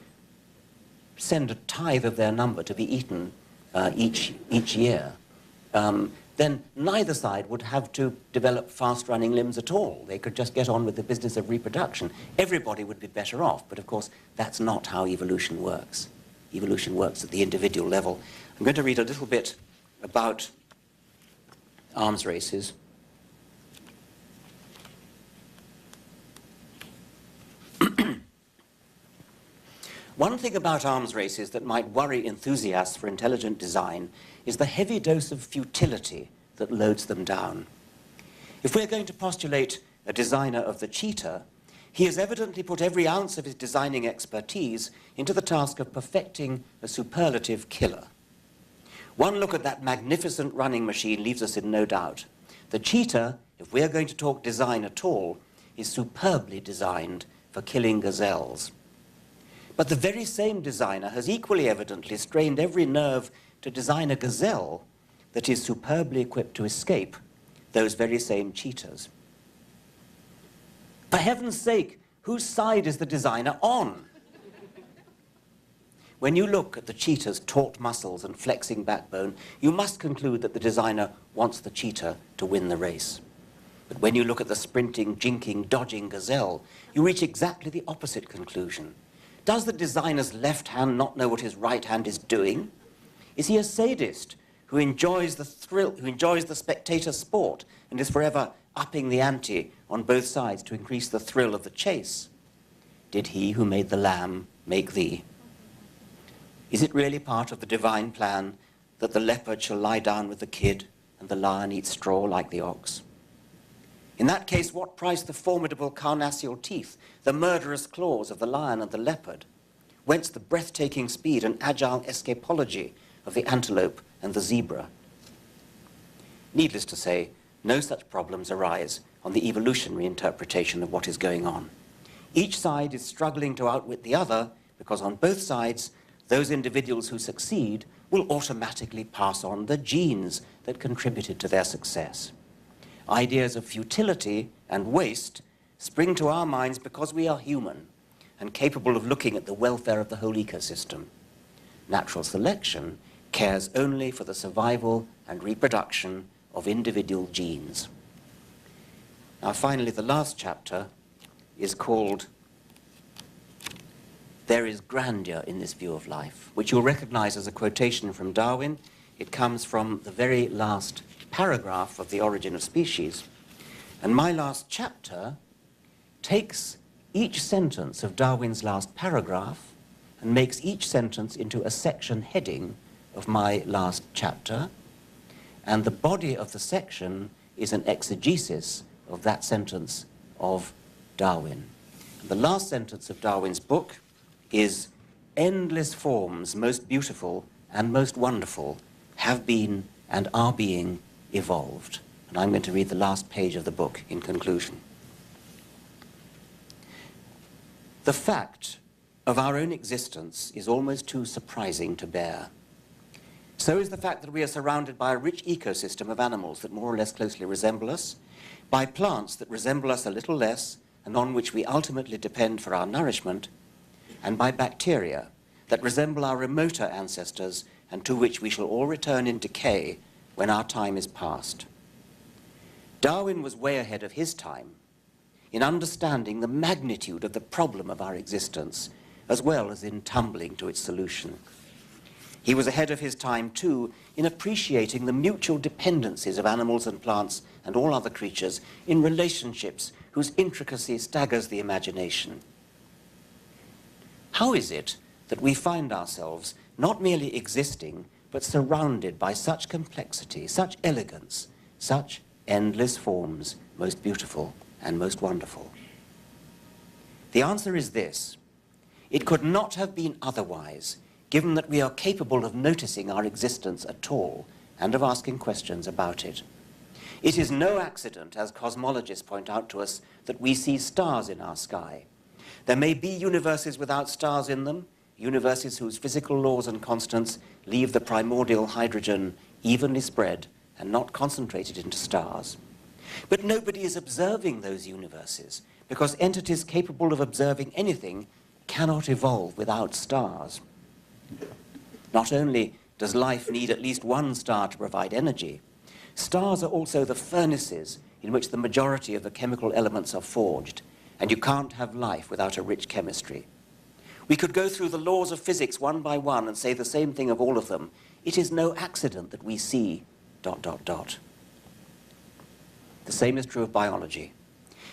send a tithe of their number to be eaten each year, then neither side would have to develop fast-running limbs at all. They could just get on with the business of reproduction. Everybody would be better off, but of course that's not how evolution works. Evolution works at the individual level. I'm going to read a little bit about arms races. One thing about arms races that might worry enthusiasts for intelligent design is the heavy dose of futility that loads them down. If we're going to postulate a designer of the cheetah, he has evidently put every ounce of his designing expertise into the task of perfecting a superlative killer. One look at that magnificent running machine leaves us in no doubt. The cheetah, if we're going to talk design at all, is superbly designed for killing gazelles. But the very same designer has equally evidently strained every nerve to design a gazelle that is superbly equipped to escape those very same cheetahs. For heaven's sake, whose side is the designer on? When you look at the cheetah's taut muscles and flexing backbone, you must conclude that the designer wants the cheetah to win the race. But when you look at the sprinting, jinking, dodging gazelle, you reach exactly the opposite conclusion. Does the designer's left hand not know what his right hand is doing? Is he a sadist who enjoys the thrill, who enjoys the spectator sport and is forever upping the ante on both sides to increase the thrill of the chase? Did he who made the lamb make thee? Is it really part of the divine plan that the leopard shall lie down with the kid and the lion eat straw like the ox? In that case, what price the formidable carnassial teeth, the murderous claws of the lion and the leopard? Whence the breathtaking speed and agile escapology of the antelope and the zebra? Needless to say, no such problems arise on the evolutionary interpretation of what is going on. Each side is struggling to outwit the other because on both sides, those individuals who succeed will automatically pass on the genes that contributed to their success. Ideas of futility and waste spring to our minds because we are human and capable of looking at the welfare of the whole ecosystem. Natural selection cares only for the survival and reproduction of individual genes. Now, finally, the last chapter is called "There is Grandeur in This View of Life," which you'll recognize as a quotation from Darwin. It comes from the very last paragraph of The Origin of Species. And my last chapter takes each sentence of Darwin's last paragraph and makes each sentence into a section heading of my last chapter. And the body of the section is an exegesis of that sentence of Darwin. And the last sentence of Darwin's book is, "Endless forms, most beautiful and most wonderful, have been and are being evolved." And I'm going to read the last page of the book in conclusion. The fact of our own existence is almost too surprising to bear. So is the fact that we are surrounded by a rich ecosystem of animals that more or less closely resemble us, by plants that resemble us a little less and on which we ultimately depend for our nourishment, and by bacteria that resemble our remoter ancestors and to which we shall all return in decay when our time is past. Darwin was way ahead of his time in understanding the magnitude of the problem of our existence, as well as in tumbling to its solution. He was ahead of his time, too, in appreciating the mutual dependencies of animals and plants and all other creatures in relationships whose intricacy staggers the imagination. How is it that we find ourselves not merely existing, but surrounded by such complexity, such elegance, such endless forms, most beautiful and most wonderful? The answer is this: it could not have been otherwise, given that we are capable of noticing our existence at all and of asking questions about it. It is no accident, as cosmologists point out to us, that we see stars in our sky. There may be universes without stars in them, universes whose physical laws and constants leave the primordial hydrogen evenly spread and not concentrated into stars. But nobody is observing those universes, because entities capable of observing anything cannot evolve without stars. Not only does life need at least one star to provide energy, stars are also the furnaces in which the majority of the chemical elements are forged, and you can't have life without a rich chemistry. We could go through the laws of physics one by one and say the same thing of all of them. It is no accident that we see ... The same is true of biology.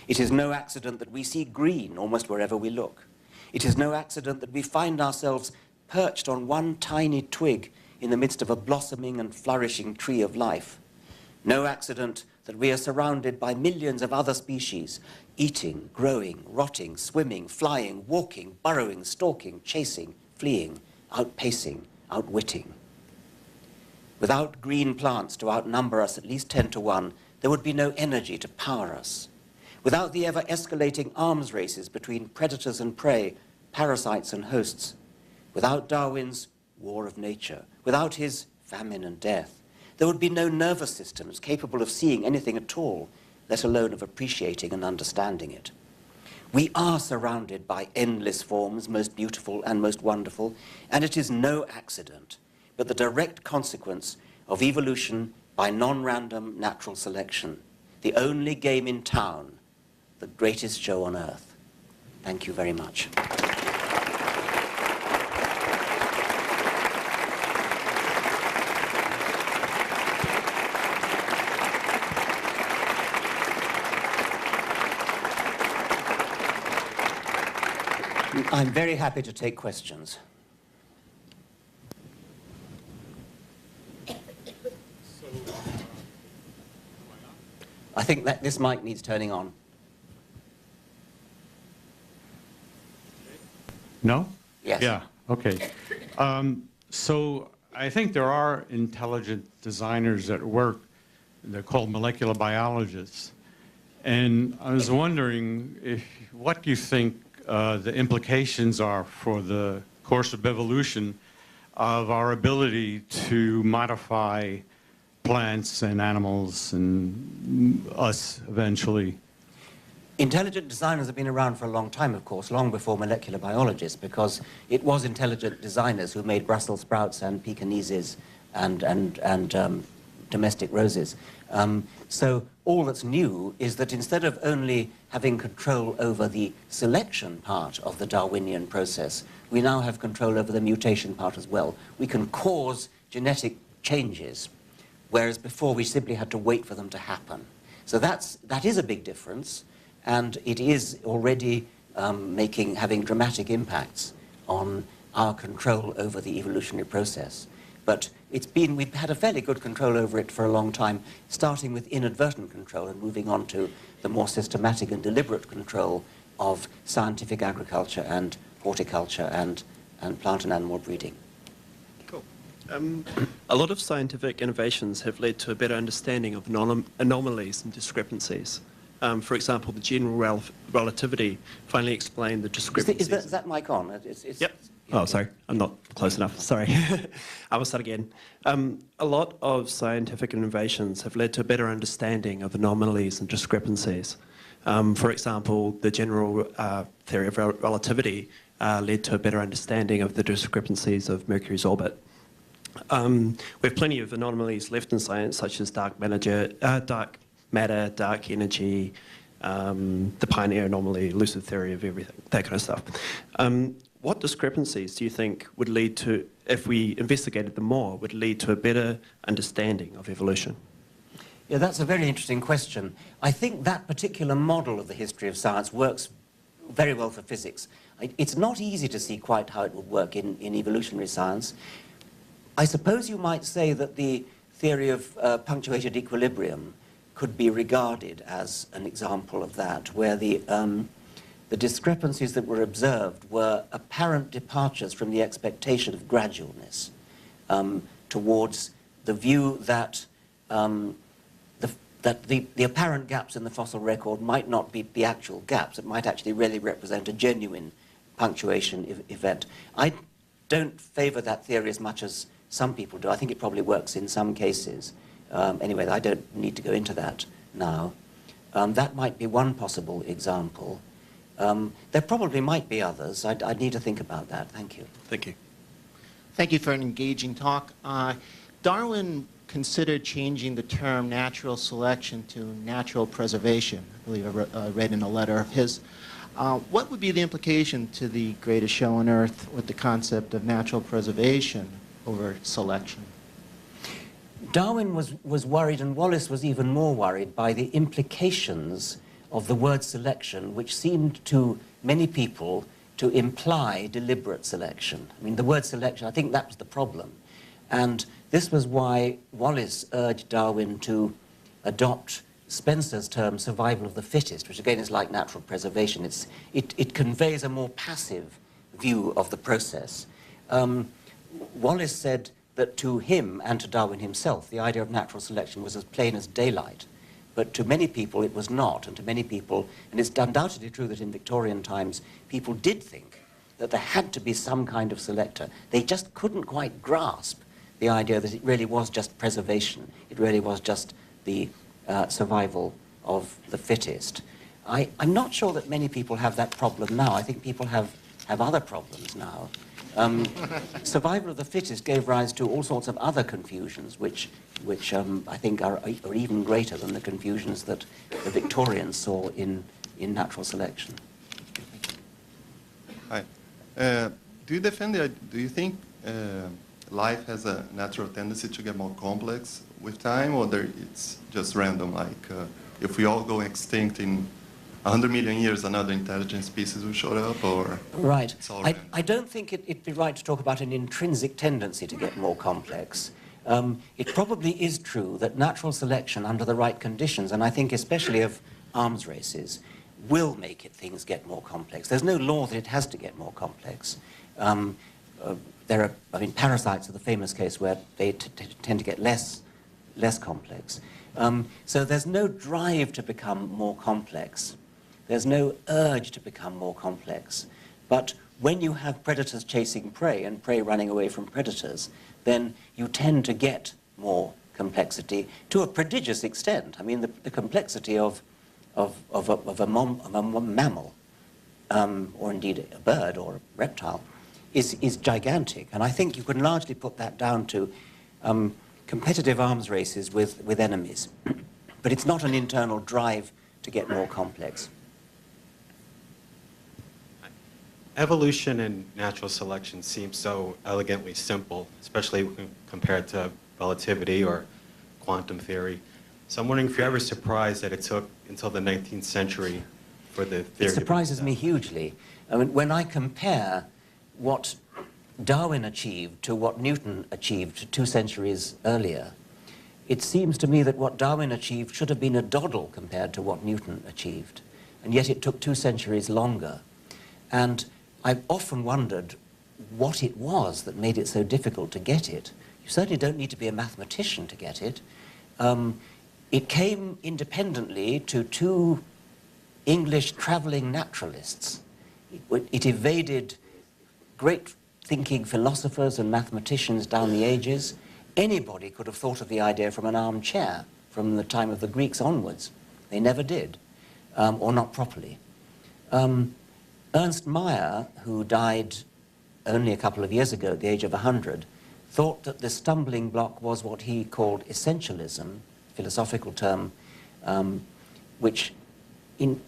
It is no accident that we see green almost wherever we look. It is no accident that we find ourselves perched on one tiny twig in the midst of a blossoming and flourishing tree of life. No accident that we are surrounded by millions of other species, eating, growing, rotting, swimming, flying, walking, burrowing, stalking, chasing, fleeing, outpacing, outwitting. Without green plants to outnumber us at least 10 to 1, there would be no energy to power us. Without the ever-escalating arms races between predators and prey, parasites and hosts, without Darwin's war of nature, without his famine and death, there would be no nervous systems capable of seeing anything at all, let alone of appreciating and understanding it. We are surrounded by endless forms, most beautiful and most wonderful, and it is no accident, but the direct consequence of evolution by non-random natural selection, the only game in town, the greatest show on earth. Thank you very much. I'm very happy to take questions. I think that this mic needs turning on. No? Yes. Yeah, okay. So I think there are intelligent designers at work. They're called molecular biologists. And I was wondering what you think the implications are for the course of evolution of our ability to modify plants and animals and us eventually. Intelligent designers have been around for a long time, of course, long before molecular biologists, because it was intelligent designers who made Brussels sprouts and Pekingeses and domestic roses. So all that's new is that instead of only having control over the selection part of the Darwinian process, we now have control over the mutation part as well. We can cause genetic changes, whereas before we simply had to wait for them to happen. So that is a big difference, and it is already having dramatic impacts on our control over the evolutionary process. But we've had a fairly good control over it for a long time, starting with inadvertent control and moving on to the more systematic and deliberate control of scientific agriculture and horticulture and plant and animal breeding. Cool. A lot of scientific innovations have led to a better understanding of anomalies and discrepancies. For example, the general relativity finally explained the discrepancies. Is that mic on? Yep. Oh, sorry, I'm not close enough, sorry. I will start again. A lot of scientific innovations have led to a better understanding of anomalies and discrepancies. For example, the general theory of relativity led to a better understanding of the discrepancies of Mercury's orbit. We have plenty of anomalies left in science, such as dark matter, dark energy, the pioneer anomaly, lucid theory of everything, that kind of stuff. what discrepancies do you think would lead to, if we investigated them more, would lead to a better understanding of evolution? Yeah, that's a very interesting question. I think that particular model of the history of science works very well for physics. It's not easy to see quite how it would work in evolutionary science. I suppose you might say that the theory of punctuated equilibrium could be regarded as an example of that, where the discrepancies that were observed were apparent departures from the expectation of gradualness towards the view that the apparent gaps in the fossil record might not be the actual gaps. It might actually really represent a genuine punctuation event. I don't favour that theory as much as some people do. I think it probably works in some cases. Anyway, I don't need to go into that now. That might be one possible example. There probably might be others. I'd need to think about that. Thank you. Thank you. Thank you for an engaging talk. Darwin considered changing the term natural selection to natural preservation. I believe I read in a letter of his. What would be the implication to the greatest show on earth with the concept of natural preservation over selection? Darwin was worried, and Wallace was even more worried, by the implications of the word selection, which seemed to many people to imply deliberate selection. I mean, the word selection, I think that was the problem. And this was why Wallace urged Darwin to adopt Spencer's term, survival of the fittest, which again is like natural preservation. It conveys a more passive view of the process. Wallace said that to him and to Darwin himself, the idea of natural selection was as plain as daylight. But to many people it was not, and to many people, and it's undoubtedly true that in Victorian times, people did think that there had to be some kind of selector. They just couldn't quite grasp the idea that it really was just preservation. It really was just the survival of the fittest. I'm not sure that many people have that problem now. I think people have other problems now. Survival of the fittest gave rise to all sorts of other confusions, which I think are even greater than the confusions that the Victorians saw in natural selection. Hi. Do you think life has a natural tendency to get more complex with time, or it's just random, like if we all go extinct in 100 million years, another intelligent species will show up, or... Right. I don't think it'd be right to talk about an intrinsic tendency to get more complex. It probably is true that natural selection under the right conditions, and I think especially of arms races, will make things get more complex. There's no law that it has to get more complex. Parasites are the famous case where they tend to get less complex. So there's no drive to become more complex. There's no urge to become more complex. But when you have predators chasing prey and prey running away from predators, then you tend to get more complexity to a prodigious extent. I mean, the complexity of a mammal, or indeed a bird or a reptile, is gigantic. And I think you can largely put that down to competitive arms races with enemies. But it's not an internal drive to get more complex. Evolution and natural selection seem so elegantly simple, especially compared to relativity or quantum theory. So I'm wondering if you're ever surprised that it took until the 19th century for the theory It surprises me hugely. I mean, when I compare what Darwin achieved to what Newton achieved 2 centuries earlier, it seems to me that what Darwin achieved should have been a doddle compared to what Newton achieved. And yet it took 2 centuries longer. And I've often wondered what it was that made it so difficult to get it. You certainly don't need to be a mathematician to get it. It came independently to 2 English travelling naturalists. It evaded great thinking philosophers and mathematicians down the ages. Anybody could have thought of the idea from an armchair from the time of the Greeks onwards. They never did, or not properly. Ernst Mayr, who died only a couple of years ago at the age of 100, thought that the stumbling block was what he called essentialism, philosophical term, which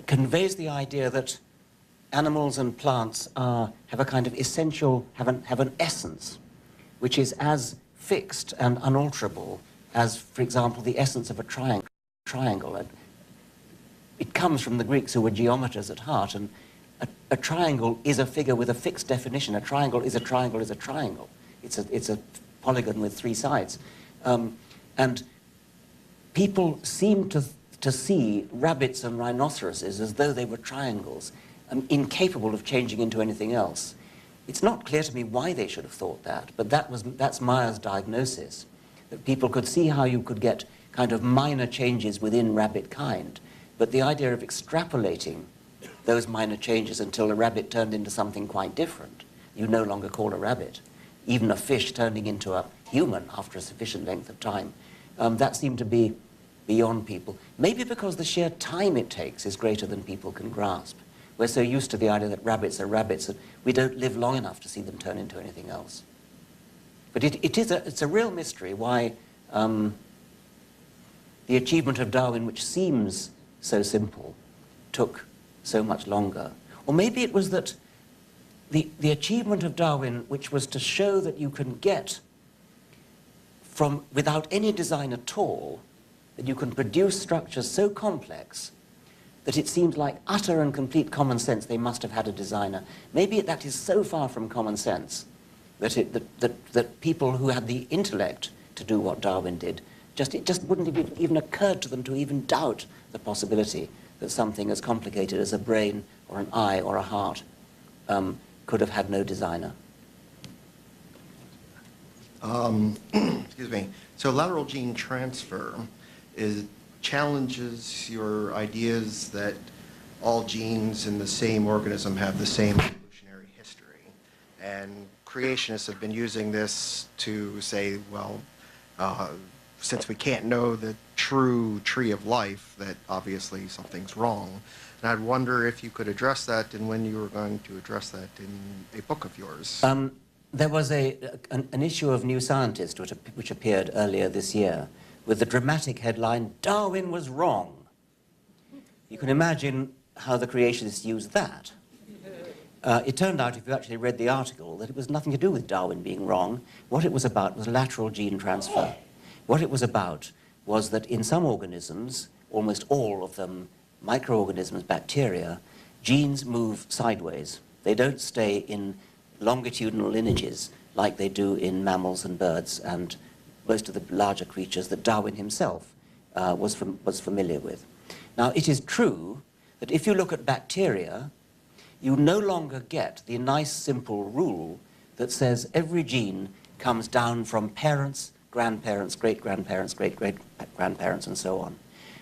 conveys the idea that animals and plants have a kind of essential, have an essence, which is as fixed and unalterable as, for example, the essence of a triangle. It comes from the Greeks, who were geometers at heart, and a triangle is a figure with a fixed definition. A triangle is a triangle is a triangle. It's a polygon with 3 sides. And people seem to see rabbits and rhinoceroses as though they were triangles, incapable of changing into anything else. It's not clear to me why they should have thought that, but that's Meyer's diagnosis, that people could see how you could get kind of minor changes within rabbit kind, but the idea of extrapolating those minor changes until a rabbit turned into something quite different, you no longer call a rabbit. Even a fish turning into a human after a sufficient length of time, that seemed to be beyond people. Maybe because the sheer time it takes is greater than people can grasp. We're so used to the idea that rabbits are rabbits that we don't live long enough to see them turn into anything else. But it's a real mystery why the achievement of Darwin, which seems so simple, took so much longer. Or maybe it was that the achievement of Darwin, which was to show that you can get from, without any design at all, that you can produce structures so complex that it seems like utter and complete common sense they must have had a designer. Maybe that is so far from common sense that people who had the intellect to do what Darwin did, it just wouldn't have even occurred to them to even doubt the possibility that something as complicated as a brain or an eye or a heart could have had no designer. Excuse me. So lateral gene transfer challenges your ideas that all genes in the same organism have the same evolutionary history. And creationists have been using this to say, well, since we can't know the true tree of life, that obviously something's wrong. And I'd wonder if you could address that and when you were going to address that in a book of yours. There was an issue of New Scientist which appeared earlier this year with the dramatic headline, "Darwin was wrong." You can imagine how the creationists used that. It turned out, if you actually read the article, that it was nothing to do with Darwin being wrong. What it was about was lateral gene transfer. What it was about was that in some organisms, almost all of them, microorganisms, bacteria, genes move sideways. They don't stay in longitudinal lineages like they do in mammals and birds and most of the larger creatures that Darwin himself was familiar with. Now, it is true that if you look at bacteria, you no longer get the nice simple rule that says every gene comes down from parents, grandparents, great-grandparents, great-great-grandparents, and so on.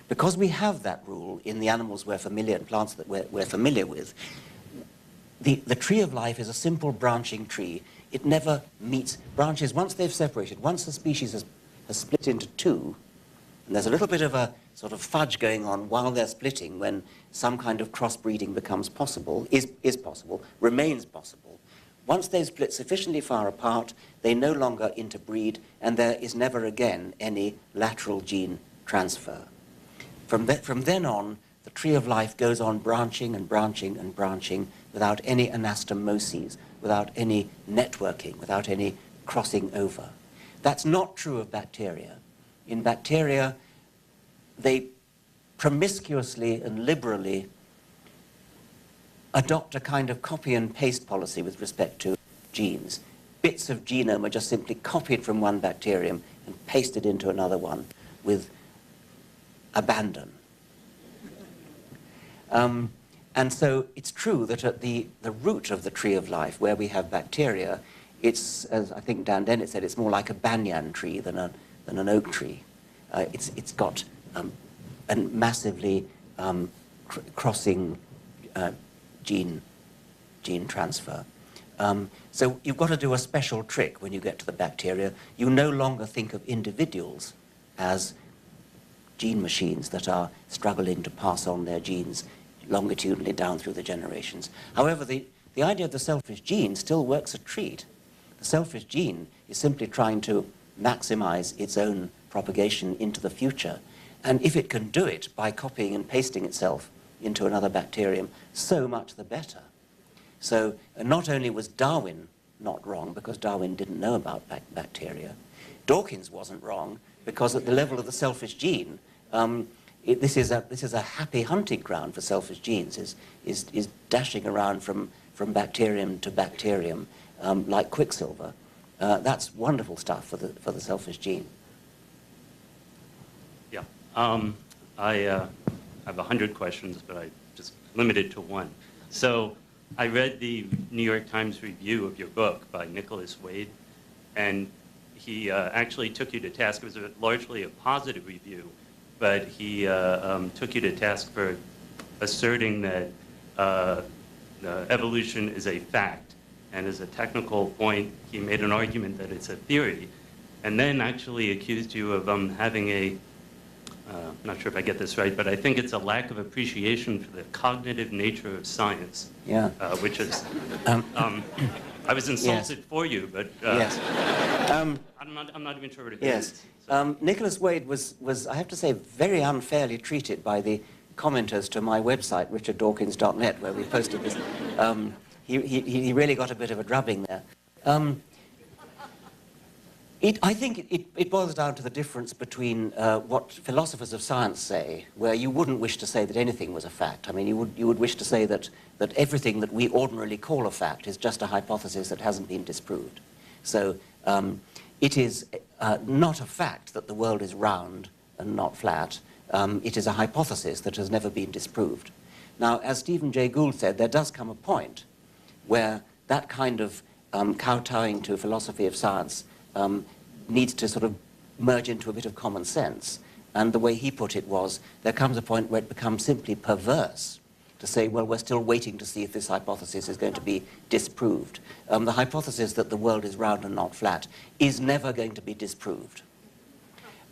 Because we have that rule in the animals we're familiar, and plants that we're familiar with, the tree of life is a simple branching tree. It never meets branches. Once they've separated, once a species has split into two, and there's a little bit of a sort of fudge going on while they're splitting when some kind of crossbreeding becomes possible, is possible, remains possible. Once they've split sufficiently far apart, they no longer interbreed, and there is never again any lateral gene transfer. From then on, the tree of life goes on branching and branching and branching without any anastomoses, without any networking, without any crossing over. That's not true of bacteria. In bacteria, they promiscuously and liberally adopt a kind of copy and paste policy with respect to genes. Bits of genome are just simply copied from one bacterium and pasted into another one with abandon. And so it's true that at the root of the tree of life, where we have bacteria, it's, as I think Dan Dennett said, it's more like a banyan tree than an oak tree. It's got a massively crossing gene transfer. So you've got to do a special trick when you get to the bacteria. You no longer think of individuals as gene machines that are struggling to pass on their genes longitudinally down through the generations. However, the idea of the selfish gene still works a treat. The selfish gene is simply trying to maximize its own propagation into the future. And if it can do it by copying and pasting itself into another bacterium, so much the better. So not only was Darwin not wrong, because Darwin didn't know about bacteria, Dawkins wasn't wrong, because at the level of the selfish gene, this is a happy hunting ground for selfish genes, is dashing around from bacterium to bacterium like quicksilver. That's wonderful stuff for the selfish gene. Yeah, I have 100 questions, but I just limited to one. So I read the New York Times review of your book by Nicholas Wade, and he actually took you to task. It was largely a positive review, but he took you to task for asserting that evolution is a fact. And as a technical point, he made an argument that it's a theory, and then actually accused you of having a, I'm not sure if I get this right, but I think it's a lack of appreciation for the cognitive nature of science. Yeah. Which is, I was insulted for you, but yes. I'm not even sure what it is. Yes. Nicholas Wade was, I have to say, very unfairly treated by the commenters to my website, richarddawkins.net, where we posted this. He really got a bit of a drubbing there. I think it boils down to the difference between what philosophers of science say, where you wouldn't wish to say that anything was a fact. I mean, you would wish to say that everything that we ordinarily call a fact is just a hypothesis that hasn't been disproved. So it is not a fact that the world is round and not flat. It is a hypothesis that has never been disproved. Now, as Stephen Jay Gould said, there does come a point where that kind of kowtowing to philosophy of science needs to sort of merge into a bit of common sense. And the way he put it was, there comes a point where it becomes simply perverse to say, well, we're still waiting to see if this hypothesis is going to be disproved. The hypothesis that the world is round and not flat is never going to be disproved.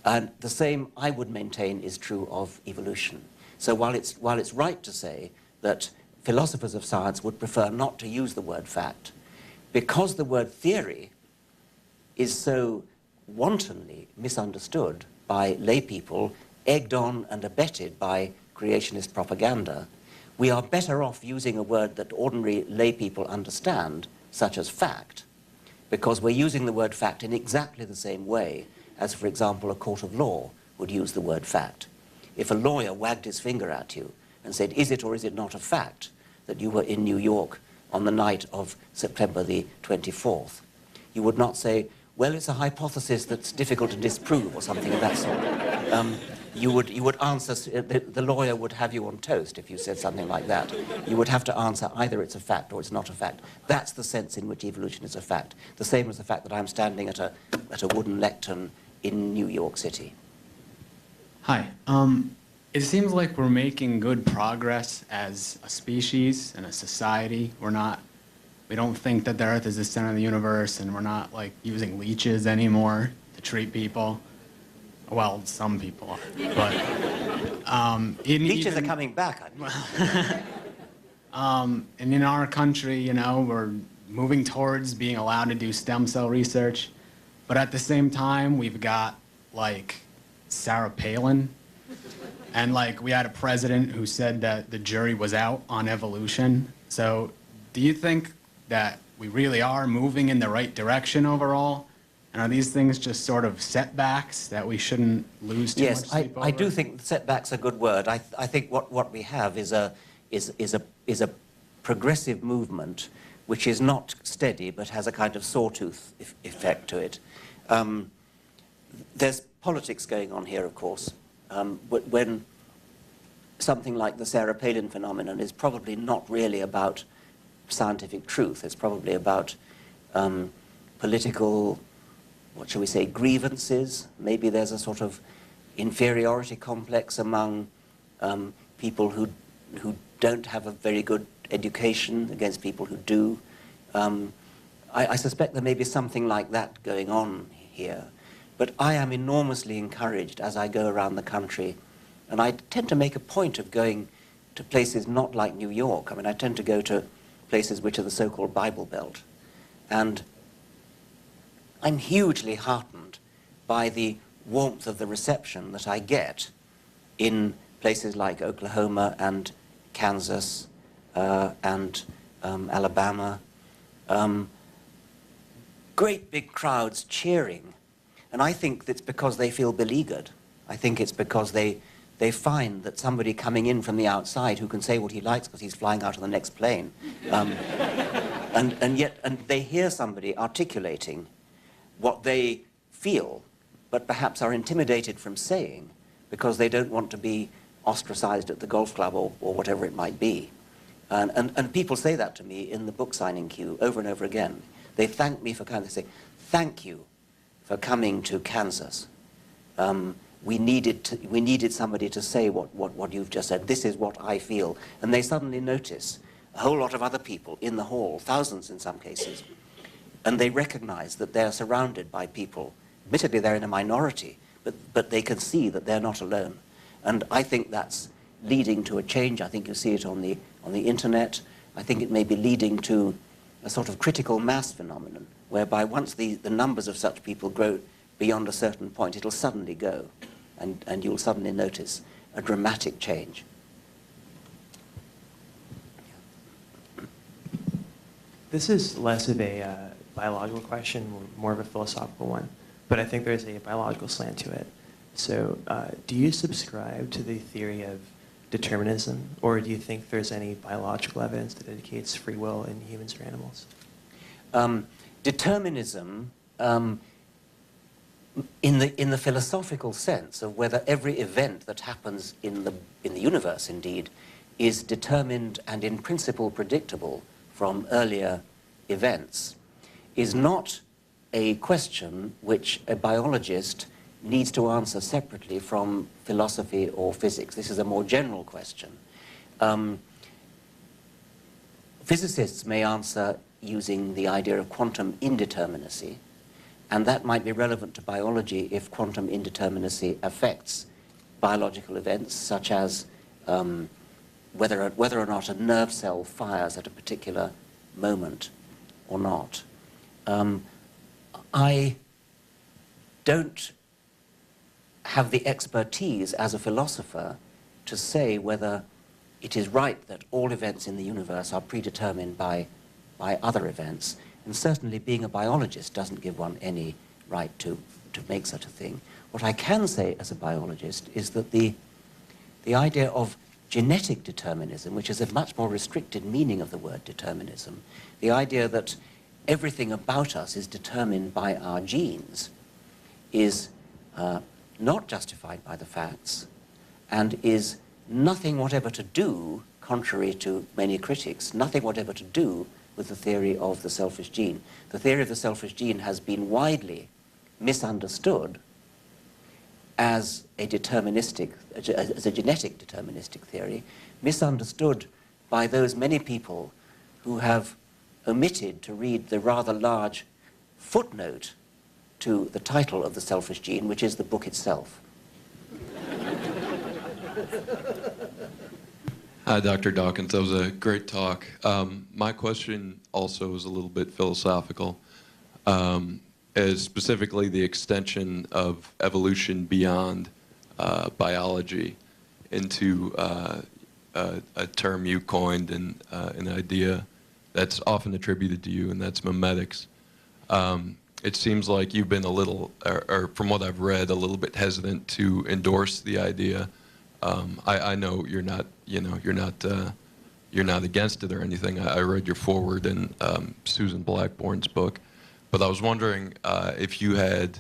And the same, I would maintain, is true of evolution. So while it's right to say that philosophers of science would prefer not to use the word fact, because the word theory is so wantonly misunderstood by lay people, egged on and abetted by creationist propaganda, we are better off using a word that ordinary lay people understand, such as fact, because we're using the word fact in exactly the same way as, for example, a court of law would use the word fact. If a lawyer wagged his finger at you and said, is it or is it not a fact that you were in New York on the night of September the 24th, you would not say, well, it's a hypothesis that's difficult to disprove or something of that sort. You would answer, the lawyer would have you on toast if you said something like that. You would have to answer either it's a fact or it's not a fact. That's the sense in which evolution is a fact. The same as the fact that I'm standing at a wooden lectern in New York City. Hi. It seems like we're making good progress as a species and a society. We don't think that the Earth is the center of the universe, and we're not like using leeches anymore to treat people. Well, some people are, but leeches are coming back. And in our country, you know, we're moving towards being allowed to do stem cell research, but at the same time, we've got like Sarah Palin, and like we had a president who said that the jury was out on evolution. So, do you think that we really are moving in the right direction overall? And are these things just sort of setbacks that we shouldn't lose too much sleep over? I do think setback's a good word. I think what we have is a progressive movement which is not steady but has a kind of sawtooth effect to it. There's politics going on here, of course. When something like the Sarah Palin phenomenon is probably not really about scientific truth. It's probably about political, what shall we say, grievances. Maybe there's a sort of inferiority complex among people who don't have a very good education against people who do. I suspect there may be something like that going on here. But I am enormously encouraged as I go around the country, and I tend to make a point of going to places not like New York. I mean, I tend to go to places which are the so-called Bible Belt. And I'm hugely heartened by the warmth of the reception that I get in places like Oklahoma and Kansas and Alabama, great big crowds cheering. And I think that's because they feel beleaguered. I think it's because they find that somebody coming in from the outside who can say what he likes because he's flying out on the next plane. And they hear somebody articulating what they feel, but perhaps are intimidated from saying because they don't want to be ostracized at the golf club or whatever it might be. And people say that to me in the book signing queue over and over again. They thank me for coming. They say, thank you for coming to Kansas. We needed somebody to say what you've just said. This is what I feel. And they suddenly notice a whole lot of other people in the hall, thousands in some cases, and they recognize that they're surrounded by people. Admittedly, they're in a minority, but they can see that they're not alone. And I think that's leading to a change. I think you see it on the internet. I think it may be leading to a sort of critical mass phenomenon, whereby once the numbers of such people grow beyond a certain point, it'll suddenly go, and you'll suddenly notice a dramatic change. This is less of a biological question, more of a philosophical one, but I think there's a biological slant to it. So do you subscribe to the theory of determinism, or do you think there's any biological evidence that indicates free will in humans or animals? Determinism, in the philosophical sense of whether every event that happens in the universe, indeed, is determined and in principle predictable from earlier events, is not a question which a biologist needs to answer separately from philosophy or physics. This is a more general question. Physicists may answer using the idea of quantum indeterminacy, and that might be relevant to biology if quantum indeterminacy affects biological events, such as whether or not a nerve cell fires at a particular moment or not. I don't have the expertise as a philosopher to say whether it is right that all events in the universe are predetermined by other events, and certainly being a biologist doesn't give one any right to make such a thing. What I can say as a biologist is that the idea of genetic determinism, which is a much more restricted meaning of the word determinism, the idea that everything about us is determined by our genes, is not justified by the facts, and is nothing whatever to do, contrary to many critics, nothing whatever to do with the theory of the selfish gene. The theory of the selfish gene has been widely misunderstood as a deterministic, as a genetic deterministic theory, misunderstood by those many people who have omitted to read the rather large footnote to the title of The Selfish Gene, which is the book itself. Hi, Dr. Dawkins. That was a great talk. My question also is a little bit philosophical, as specifically the extension of evolution beyond biology into a term you coined and an idea that's often attributed to you, and that's memetics. It seems like you've been a little, or from what I've read, a little bit hesitant to endorse the idea. I know you're not, you're not against it or anything. I read your foreword in Susan Blackbourne's book, but I was wondering if you had,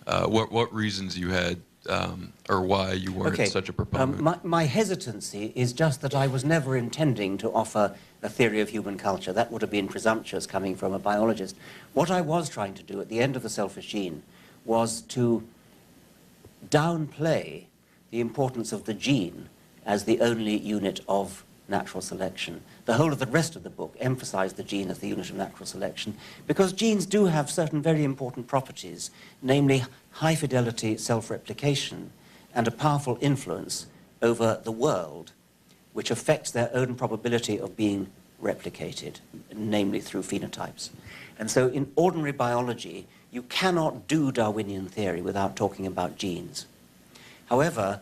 what reasons you had, or why you weren't such a proponent. My hesitancy is just that I was never intending to offer a theory of human culture. That would have been presumptuous coming from a biologist. What I was trying to do at the end of The Selfish Gene was to downplay the importance of the gene as the only unit of natural selection. The whole of the rest of the book emphasized the gene as the unit of natural selection, because genes do have certain very important properties, namely high-fidelity self-replication and a powerful influence over the world, which affects their own probability of being replicated, namely through phenotypes. And so in ordinary biology, you cannot do Darwinian theory without talking about genes. However,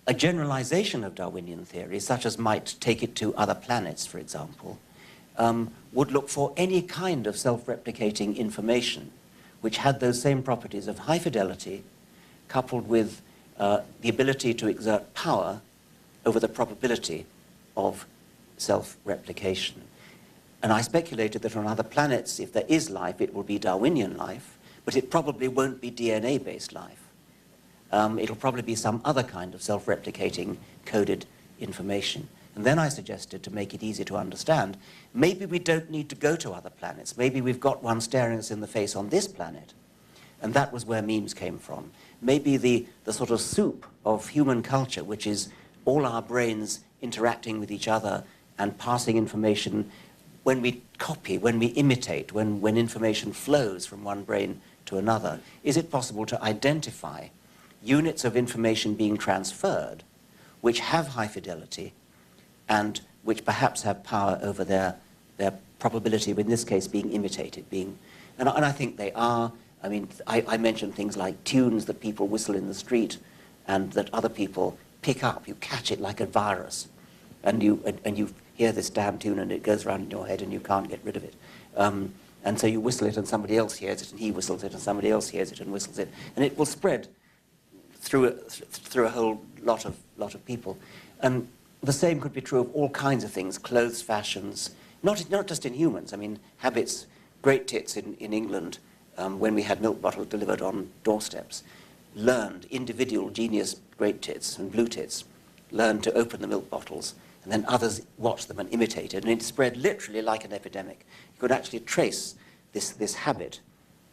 a generalization of Darwinian theory, such as might take it to other planets, for example, would look for any kind of self-replicating information which had those same properties of high fidelity coupled with the ability to exert power over the probability of self-replication. And I speculated that on other planets, if there is life, it will be Darwinian life, but it probably won't be DNA-based life. It'll probably be some other kind of self-replicating coded information. And then I suggested, to make it easy to understand, maybe we don't need to go to other planets. Maybe we've got one staring us in the face on this planet. And that was where memes came from. Maybe the sort of soup of human culture, which is all our brains interacting with each other and passing information when we copy, when we imitate, when information flows from one brain to another. Is it possible to identify units of information being transferred which have high fidelity and which perhaps have power over their probability of, in this case, being imitated, and I think they are. I mean, I mentioned things like tunes that people whistle in the street and that other people pick up. You catch it like a virus, and you hear this damn tune and it goes around in your head and you can't get rid of it. And so you whistle it and somebody else hears it and he whistles it and somebody else hears it and whistles it, and it will spread through a whole lot of people. And the same could be true of all kinds of things, clothes, fashions, not just in humans. I mean, habits, great tits in England, when we had milk bottles delivered on doorsteps, learned, individual genius great tits and blue tits, learned to open the milk bottles, and then others watched them and imitated, and it spread literally like an epidemic. You could actually trace this habit,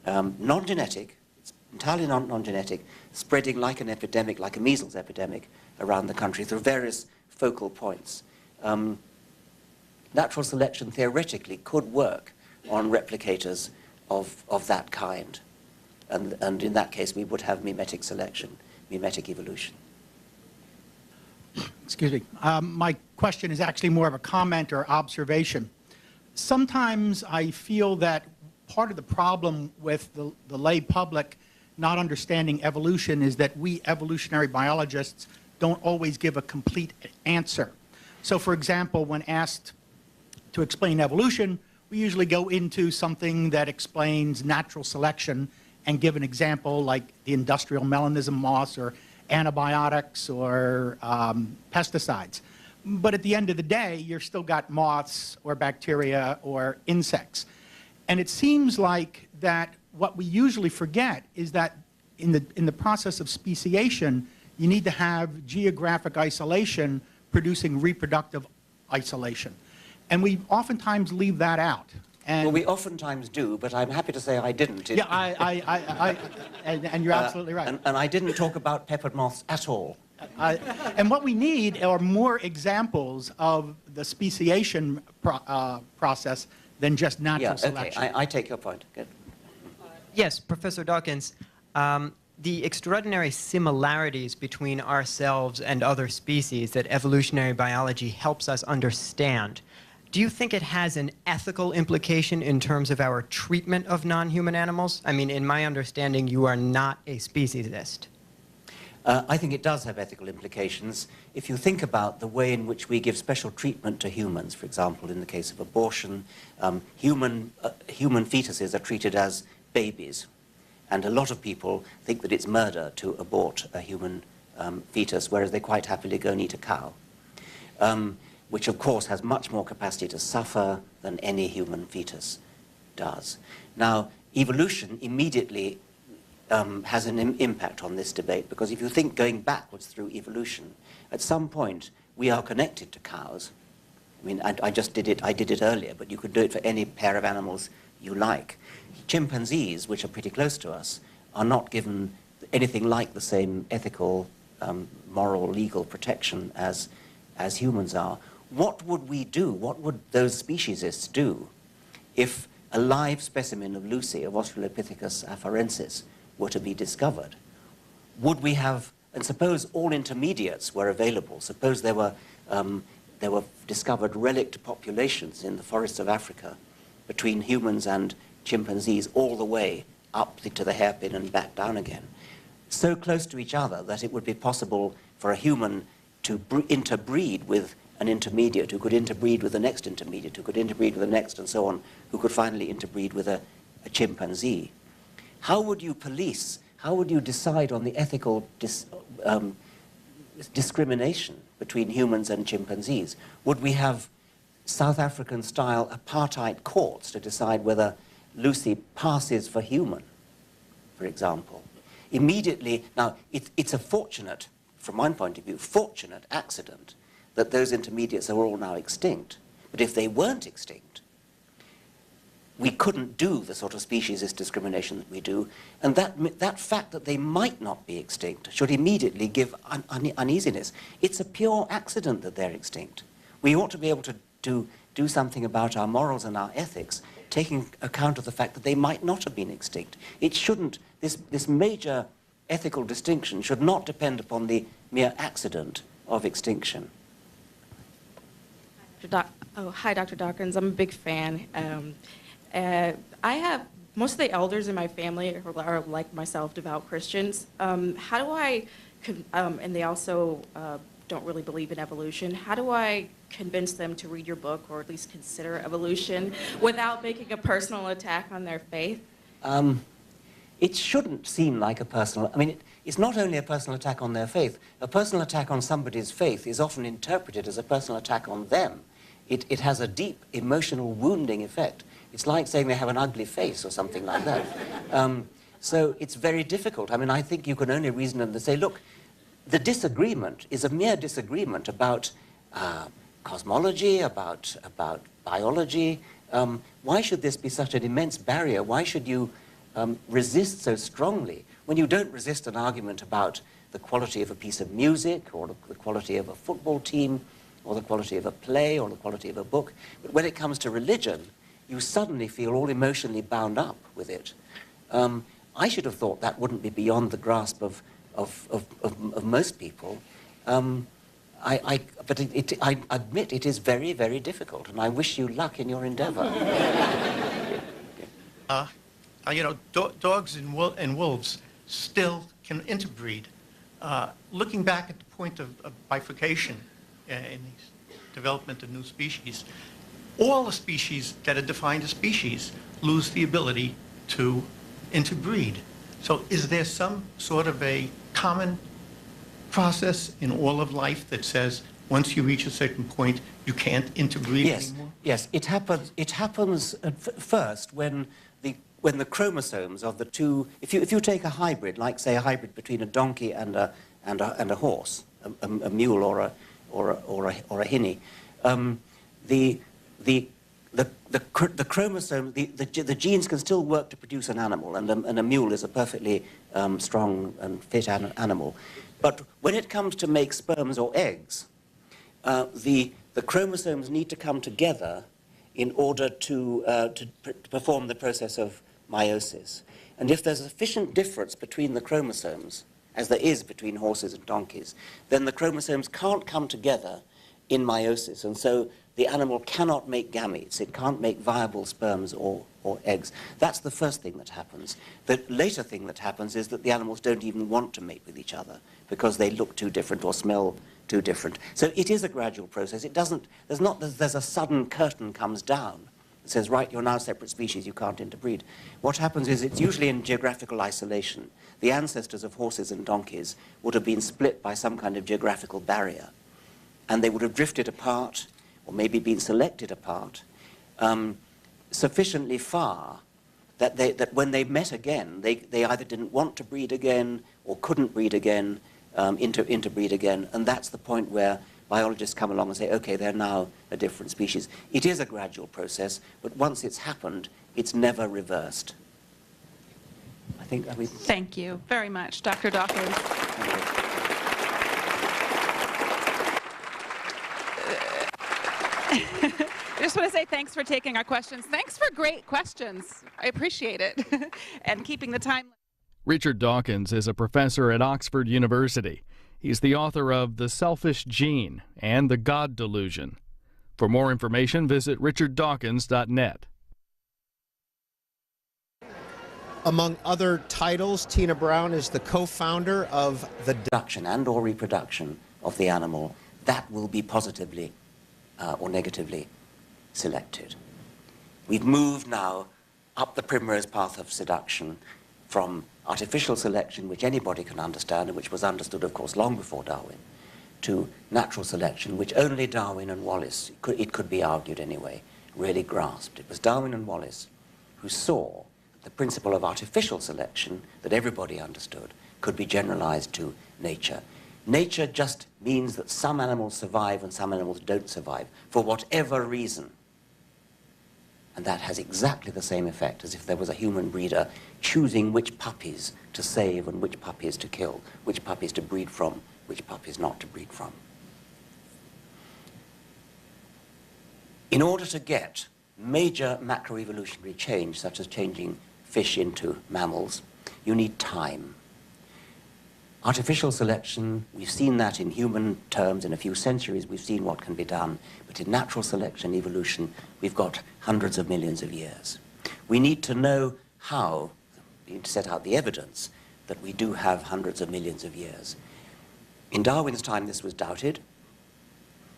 non-genetic, it's entirely non-genetic, spreading like an epidemic, like a measles epidemic around the country through various focal points. Natural selection theoretically could work on replicators of that kind. And in that case, we would have mimetic selection, mimetic evolution. Excuse me. My question is actually more of a comment or observation. Sometimes I feel that part of the problem with the lay public not understanding evolution is that we evolutionary biologists don't always give a complete answer. So for example, when asked to explain evolution, we usually go into something that explains natural selection and give an example like the industrial melanism moths or antibiotics or pesticides. But at the end of the day, you've still got moths or bacteria or insects. And it seems like that what we usually forget is that in the process of speciation, you need to have geographic isolation producing reproductive isolation. And we oftentimes leave that out. And well, we oftentimes do, but I'm happy to say I didn't. Yeah, and you're absolutely right. And I didn't talk about peppered moths at all. And what we need are more examples of the speciation process than just natural selection. Okay, I take your point. Good. Yes, Professor Dawkins. The extraordinary similarities between ourselves and other species that evolutionary biology helps us understand, do you think it has an ethical implication in terms of our treatment of non-human animals? I mean, in my understanding, you are not a speciesist. I think it does have ethical implications. If you think about the way in which we give special treatment to humans, for example, in the case of abortion, human fetuses are treated as babies. And a lot of people think that it's murder to abort a human fetus, whereas they quite happily go and eat a cow, which of course has much more capacity to suffer than any human fetus does. Now, evolution immediately has an impact on this debate, because if you think going backwards through evolution, at some point we are connected to cows. I mean, I did it earlier, but you could do it for any pair of animals you like. Chimpanzees, which are pretty close to us, are not given anything like the same ethical, moral, legal protection as humans are. What would we do? What would those speciesists do if a live specimen of Lucy, of Australopithecus afarensis, were to be discovered? Would we have, and suppose all intermediates were available, suppose there were discovered relict populations in the forests of Africa between humans and chimpanzees all the way up to the hairpin and back down again, so close to each other that it would be possible for a human to interbreed with an intermediate who could interbreed with the next intermediate, who could interbreed with the next, and so on, who could finally interbreed with a chimpanzee. How would you police, how would you decide on the ethical discrimination between humans and chimpanzees? Would we have South African-style apartheid courts to decide whether Lucy passes for human, for example? Immediately, now, it's a fortunate, from my point of view, fortunate accident that those intermediates are all now extinct. But if they weren't extinct, we couldn't do the sort of speciesist discrimination that we do, and that fact that they might not be extinct should immediately give uneasiness. It's a pure accident that they're extinct. We ought to be able to do something about our morals and our ethics, taking account of the fact that they might not have been extinct. It shouldn't, this major ethical distinction should not depend upon the mere accident of extinction. Hi, Dr. Dawkins. I'm a big fan. I have, most of the elders in my family are like myself, devout Christians. How do I, and they also don't really believe in evolution, how do I convince them to read your book or at least consider evolution without making a personal attack on their faith? It shouldn't seem like a personal, I mean, it's not only a personal attack on their faith. A personal attack on somebody's faith is often interpreted as a personal attack on them. It has a deep emotional wounding effect. It's like saying they have an ugly face or something like that. So it's very difficult. I mean, I think you can only reason them to say, look, the disagreement is a mere disagreement about cosmology, about biology. Why should this be such an immense barrier? Why should you resist so strongly when you don't resist an argument about the quality of a piece of music or the quality of a football team or the quality of a play or the quality of a book? But when it comes to religion, you suddenly feel all emotionally bound up with it. I should have thought that wouldn't be beyond the grasp of most people. But I admit it is very, very difficult, and I wish you luck in your endeavor. You know, dogs and wolves still can interbreed. Looking back at the point of bifurcation in the development of new species, all the species that are defined as species lose the ability to interbreed. So is there some sort of a common process in all of life that says once you reach a certain point, you can't interbreed anymore? Yes, it happens first when the chromosomes of the two, if you take a hybrid, like say a hybrid between a donkey and a horse, a mule or a hinny, the chromosome, the genes can still work to produce an animal, and a mule is a perfectly strong and fit animal. But when it comes to make sperms or eggs, the chromosomes need to come together in order to perform the process of meiosis. And if there's a sufficient difference between the chromosomes, as there is between horses and donkeys, then the chromosomes can't come together in meiosis, and so the animal cannot make gametes. It can't make viable sperms or eggs. That's the first thing that happens. The later thing that happens is that the animals don't even want to mate with each other because they look too different or smell too different. So it is a gradual process. It doesn't, there's a sudden curtain comes down that says, right, you're now separate species, you can't interbreed. What happens is it's usually in geographical isolation. The ancestors of horses and donkeys would have been split by some kind of geographical barrier, and they would have drifted apart, or maybe been selected apart, sufficiently far that when they met again, they either didn't want to breed again or couldn't breed again, interbreed again, and that's the point where biologists come along and say, okay, they're now a different species. It is a gradual process, but once it's happened, it's never reversed. I think that we... Thank you very much, Dr. Dawkins. I just want to say thanks for taking our questions. Thanks for great questions. I appreciate it. And keeping the time. Richard Dawkins is a professor at Oxford University. He's the author of The Selfish Gene and The God Delusion. For more information, visit richarddawkins.net. Among other titles, Tina Brown is the co-founder of the production and or reproduction of the animal. That will be positively or negatively selected. We've moved now up the primrose path of seduction from artificial selection, which anybody can understand, and which was understood, of course, long before Darwin, to natural selection, which only Darwin and Wallace, it could be argued anyway, really grasped. It was Darwin and Wallace who saw that the principle of artificial selection that everybody understood could be generalized to nature. Nature just means that some animals survive and some animals don't survive, for whatever reason. And that has exactly the same effect as if there was a human breeder choosing which puppies to save and which puppies to kill, which puppies to breed from, which puppies not to breed from. In order to get major macroevolutionary change, such as changing fish into mammals, you need time. Artificial selection, we've seen that in human terms in a few centuries, we've seen what can be done, but in natural selection, evolution, we've got hundreds of millions of years. We need to know how, we need to set out the evidence that we do have hundreds of millions of years. In Darwin's time, this was doubted.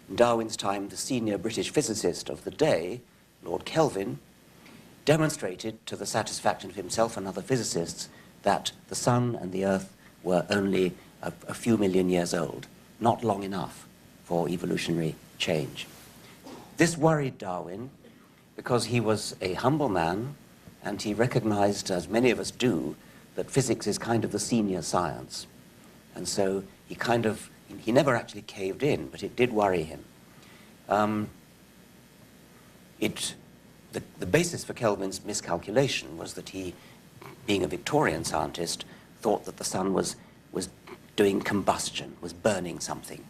In Darwin's time, the senior British physicist of the day, Lord Kelvin, demonstrated to the satisfaction of himself and other physicists that the sun and the earth were only a few million years old, not long enough for evolutionary change. This worried Darwin because he was a humble man and he recognized, as many of us do, that physics is kind of the senior science. And so he never actually caved in, but it did worry him. The basis for Kelvin's miscalculation was that he, being a Victorian scientist, thought that the sun was doing combustion, was burning something.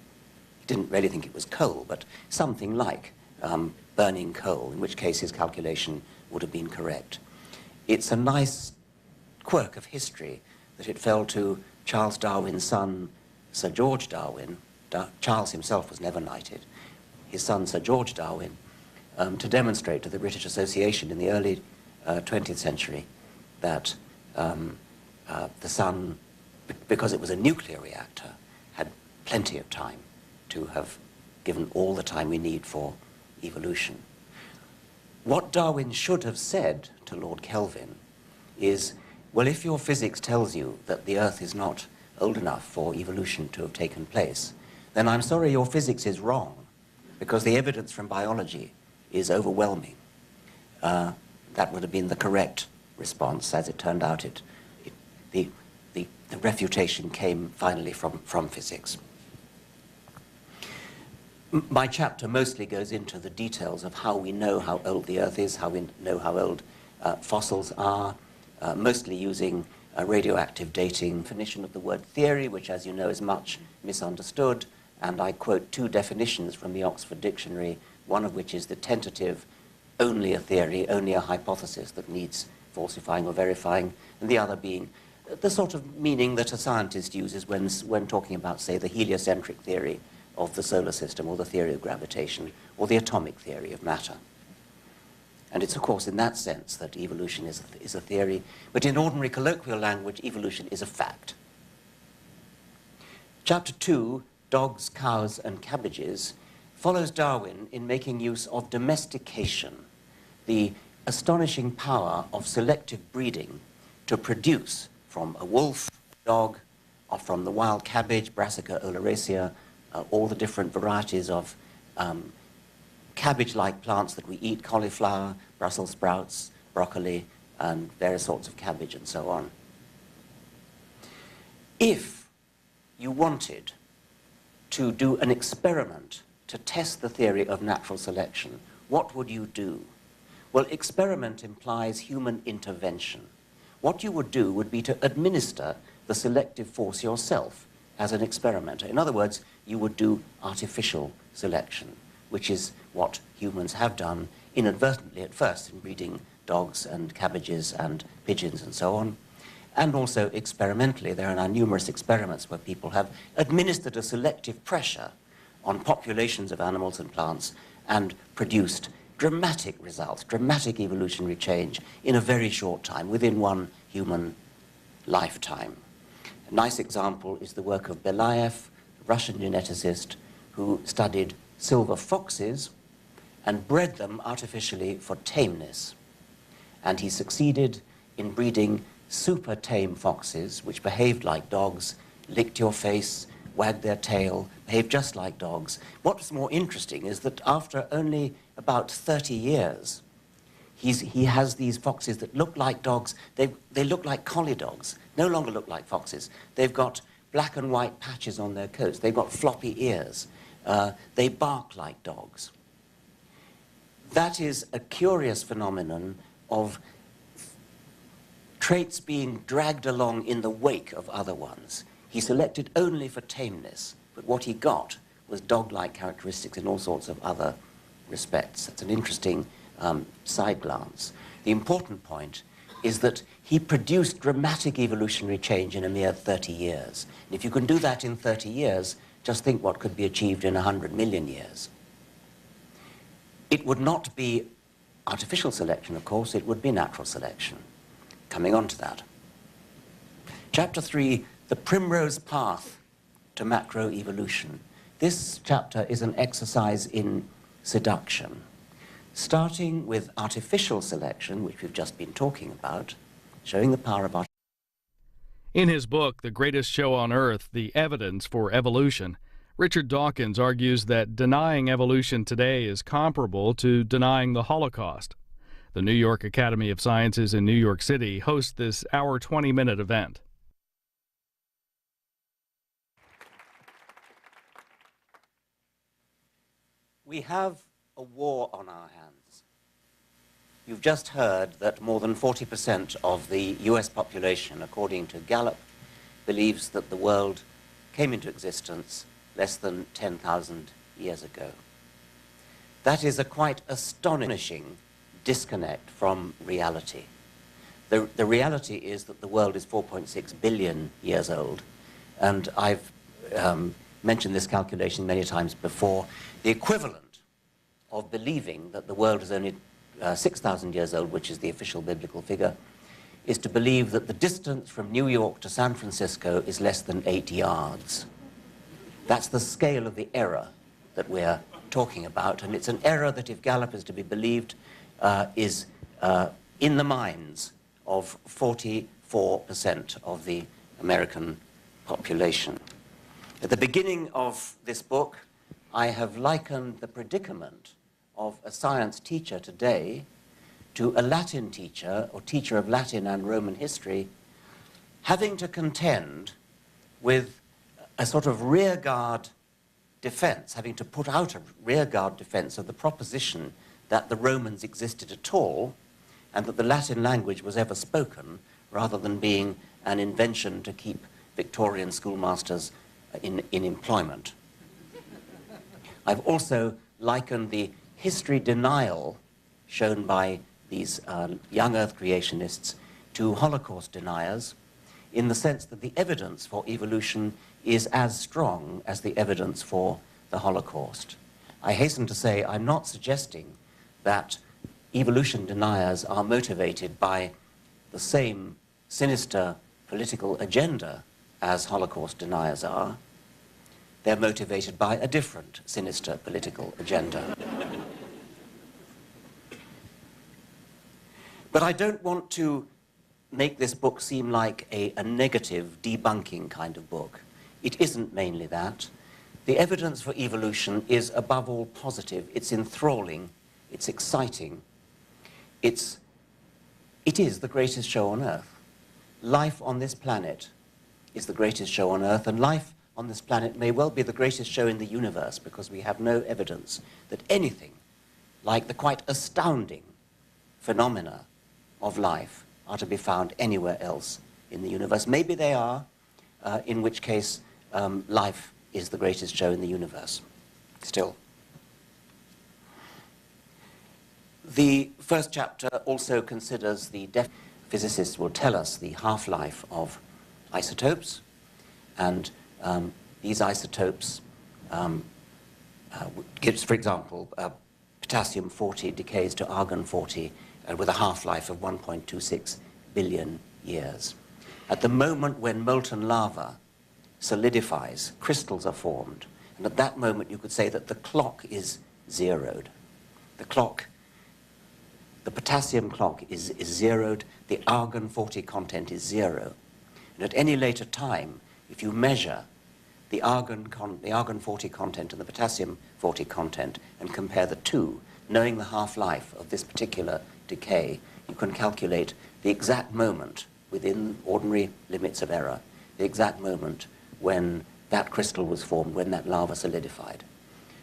He didn't really think it was coal, but something like burning coal, in which case his calculation would have been correct. It's a nice quirk of history that it fell to Charles Darwin's son, Sir George Darwin. Charles himself was never knighted. His son, Sir George Darwin, to demonstrate to the British Association in the early 20th century that the sun, because it was a nuclear reactor, had plenty of time to have given all the time we need for evolution. What Darwin should have said to Lord Kelvin is, well, if your physics tells you that the Earth is not old enough for evolution to have taken place, then I'm sorry your physics is wrong, because the evidence from biology is overwhelming. That would have been the correct response. As it turned out, the refutation came finally from physics. My chapter mostly goes into the details of how we know how old the Earth is, how we know how old fossils are, mostly using radioactive dating. Definition of the word theory, which, as you know, is much misunderstood, and I quote two definitions from the Oxford Dictionary, one of which is the tentative, only a theory, only a hypothesis that needs falsifying or verifying, and the other being the sort of meaning that a scientist uses when talking about, say, the heliocentric theory of the solar system, or the theory of gravitation, or the atomic theory of matter. And it's, of course, in that sense that evolution is a theory, but in ordinary colloquial language, evolution is a fact. Chapter 2, Dogs, Cows, and Cabbages, follows Darwin in making use of domestication, the astonishing power of selective breeding to produce from a wolf, dog, or from the wild cabbage, Brassica oleracea, all the different varieties of cabbage-like plants that we eat, cauliflower, Brussels sprouts, broccoli, and various sorts of cabbage and so on. If you wanted to do an experiment to test the theory of natural selection, what would you do? Well, experiment implies human intervention. What you would do would be to administer the selective force yourself as an experimenter. In other words, you would do artificial selection, which is what humans have done inadvertently at first in breeding dogs and cabbages and pigeons and so on. And also experimentally, there are now numerous experiments where people have administered a selective pressure on populations of animals and plants and produced dramatic results, dramatic evolutionary change in a very short time, within one human lifetime. A nice example is the work of Belayev, a Russian geneticist who studied silver foxes and bred them artificially for tameness. And he succeeded in breeding super tame foxes, which behaved like dogs, licked your face, wagged their tail, behaved just like dogs. What's more interesting is that after only about 30 years, he has these foxes that look like dogs. They look like collie dogs, no longer look like foxes. They've got black and white patches on their coats. They've got floppy ears. They bark like dogs. That is a curious phenomenon of traits being dragged along in the wake of other ones. He selected only for tameness, but what he got was dog-like characteristics in all sorts of other respects. That's an interesting side glance. The important point is that he produced dramatic evolutionary change in a mere 30 years. And if you can do that in 30 years, just think what could be achieved in 100 million years. It would not be artificial selection, of course, it would be natural selection. Coming on to that. Chapter 3, the primrose path to macroevolution. This chapter is an exercise in seduction, starting with artificial selection, which we've just been talking about, showing the power of In his book, The Greatest Show on Earth, The Evidence for Evolution, Richard Dawkins argues that denying evolution today is comparable to denying the Holocaust. The New York Academy of Sciences in New York City hosts this hour 20-minute event. We have a war on our hands. You've just heard that more than 40% of the US population, according to Gallup, believes that the world came into existence less than 10,000 years ago. That is a quite astonishing disconnect from reality. The reality is that the world is 4.6 billion years old, and I've mentioned this calculation many times before. The equivalent of believing that the world is only 6,000 years old, which is the official biblical figure, is to believe that the distance from New York to San Francisco is less than 8 yards. That's the scale of the error that we're talking about, and it's an error that, if Gallup is to be believed, is in the minds of 44% of the American population. At the beginning of this book, I have likened the predicament of a science teacher today to a Latin teacher, or teacher of Latin and Roman history, having to contend with a sort of rearguard defense, having to put out a rearguard defense of the proposition that the Romans existed at all, and that the Latin language was ever spoken, rather than being an invention to keep Victorian schoolmasters in employment. I've also likened the history denial shown by these young Earth creationists to Holocaust deniers, in the sense that the evidence for evolution is as strong as the evidence for the Holocaust. I hasten to say I'm not suggesting that evolution deniers are motivated by the same sinister political agenda as Holocaust deniers are. They're motivated by a different sinister political agenda. But I don't want to make this book seem like a negative, debunking kind of book. It isn't mainly that. The evidence for evolution is above all positive. It's enthralling. It's exciting. It is the greatest show on Earth. Life on this planet is the greatest show on Earth, and life on this planet may well be the greatest show in the universe, because we have no evidence that anything like the quite astounding phenomena of life are to be found anywhere else in the universe. Maybe they are, in which case life is the greatest show in the universe, still. The first chapter also considers the physicists will tell us the half-life of isotopes, and these isotopes gives, for example, potassium-40 decays to argon-40 with a half-life of 1.26 billion years. At the moment when molten lava solidifies, crystals are formed, and at that moment you could say that the clock is zeroed. The clock, the potassium clock is zeroed, the argon-40 content is 0. And at any later time, if you measure the argon-40 content and the potassium-40 content and compare the two, knowing the half-life of this particular decay, you can calculate the exact moment within ordinary limits of error, the exact moment when that crystal was formed, when that lava solidified.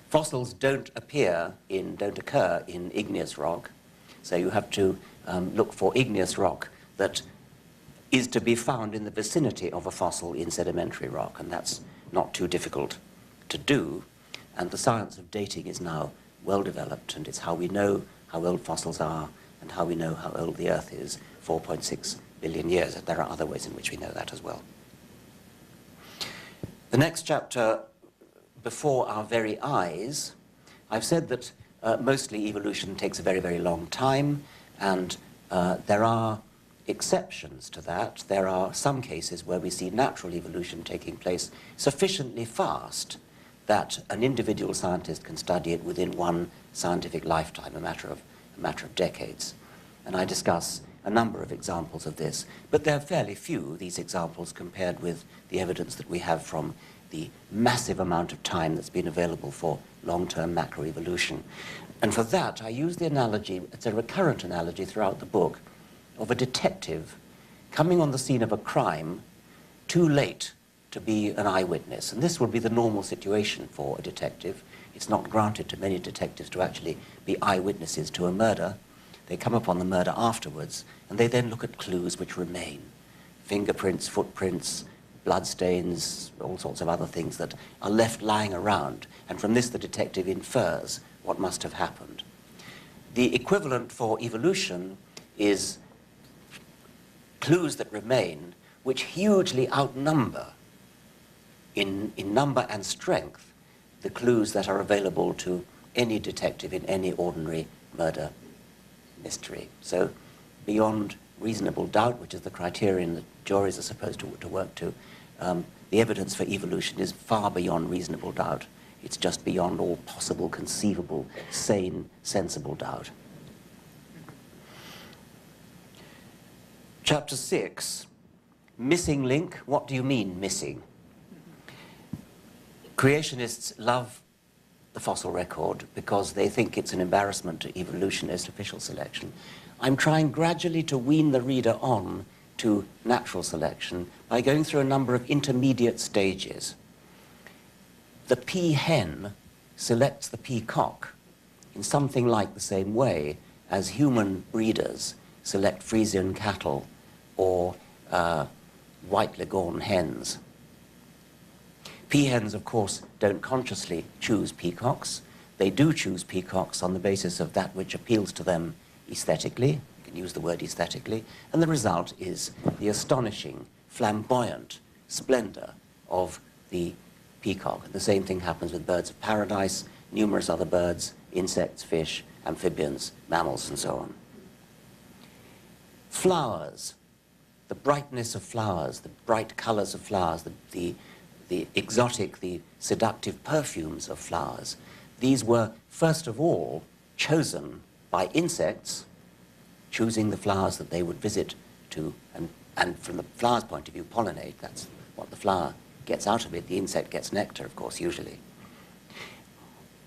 Fossils don't occur in igneous rock, so you have to look for igneous rock that is to be found in the vicinity of a fossil in sedimentary rock, and that's not too difficult to do. And the science of dating is now well developed, and it's how we know how old fossils are and how we know how old the Earth is, 4.6 billion years. And there are other ways in which we know that as well. The next chapter, Before Our Very Eyes, I've said that mostly evolution takes a very, very long time, and there are exceptions to that. There are some cases where we see natural evolution taking place sufficiently fast that an individual scientist can study it within one scientific lifetime, a matter of decades. And I discuss a number of examples of this, but they're fairly few, these examples, compared with the evidence that we have from the massive amount of time that's been available for long-term macroevolution. And for that, I use the analogy, it's a recurrent analogy throughout the book, of a detective coming on the scene of a crime too late to be an eyewitness. And this would be the normal situation for a detective. It's not granted to many detectives to actually be eyewitnesses to a murder. They come upon the murder afterwards, and they then look at clues which remain. Fingerprints, footprints, bloodstains, all sorts of other things that are left lying around. And from this, the detective infers what must have happened. The equivalent for evolution is clues that remain, which hugely outnumber in number and strength the clues that are available to any detective in any ordinary murder mystery. So beyond reasonable doubt, which is the criterion that juries are supposed to work to, the evidence for evolution is far beyond reasonable doubt. It's just beyond all possible, conceivable, sane, sensible doubt. Chapter 6, Missing Link. What do you mean, missing? Creationists love the fossil record because they think it's an embarrassment to evolutionist official selection. I'm trying gradually to wean the reader on to natural selection by going through a number of intermediate stages. The peahen selects the peacock in something like the same way as human breeders select Frisian cattle or white leghorn hens. Peahens, of course, don't consciously choose peacocks. They do choose peacocks on the basis of that which appeals to them aesthetically. You can use the word aesthetically. And the result is the astonishing, flamboyant splendor of the peacock. And the same thing happens with birds of paradise, numerous other birds, insects, fish, amphibians, mammals, and so on. Flowers, the brightness of flowers, the bright colors of flowers, the exotic, the seductive perfumes of flowers. These were, first of all, chosen by insects, choosing the flowers that they would visit to, and from the flower's point of view, pollinate. That's what the flower gets out of it. The insect gets nectar, of course, usually.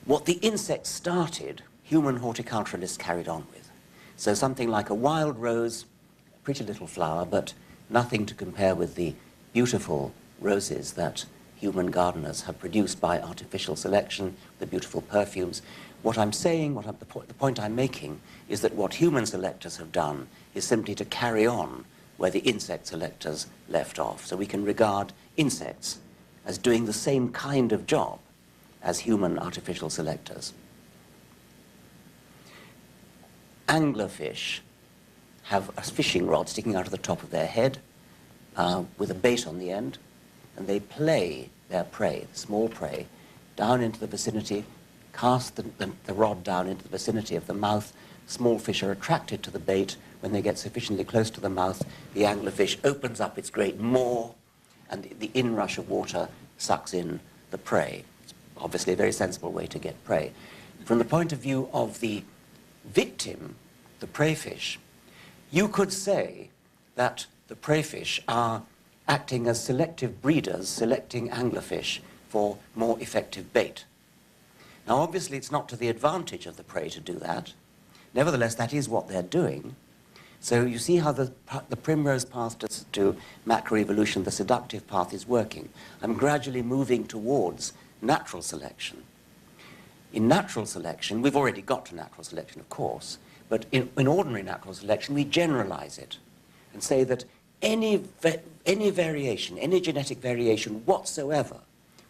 What the insect started, human horticulturalists carried on with. So something like a wild rose, a pretty little flower, but nothing to compare with the beautiful roses that human gardeners have produced by artificial selection, the beautiful perfumes. What I'm saying, the point I'm making, is that what human selectors have done is simply to carry on where the insect selectors left off. So we can regard insects as doing the same kind of job as human artificial selectors. Anglerfish have a fishing rod sticking out of the top of their head with a bait on the end, and they play their prey, small prey, down into the vicinity, cast the rod down into the vicinity of the mouth. Small fish are attracted to the bait. When they get sufficiently close to the mouth, the anglerfish opens up its great maw, and the inrush of water sucks in the prey. It's obviously a very sensible way to get prey. From the point of view of the victim, the prey fish, you could say that the prey fish are acting as selective breeders, selecting anglerfish for more effective bait. Now, obviously, it's not to the advantage of the prey to do that. Nevertheless, that is what they're doing. So you see how the primrose path to macroevolution, the seductive path, is working. I'm gradually moving towards natural selection. In natural selection, we've already got to natural selection, of course, but in ordinary natural selection, we generalize it and say that any variation, any genetic variation whatsoever,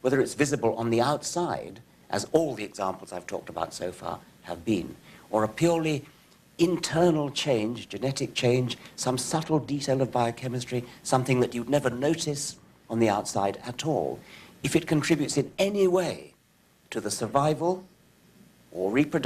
whether it's visible on the outside, as all the examples I've talked about so far have been, or a purely internal change, genetic change, some subtle detail of biochemistry, something that you'd never notice on the outside at all, if it contributes in any way to the survival or reproduction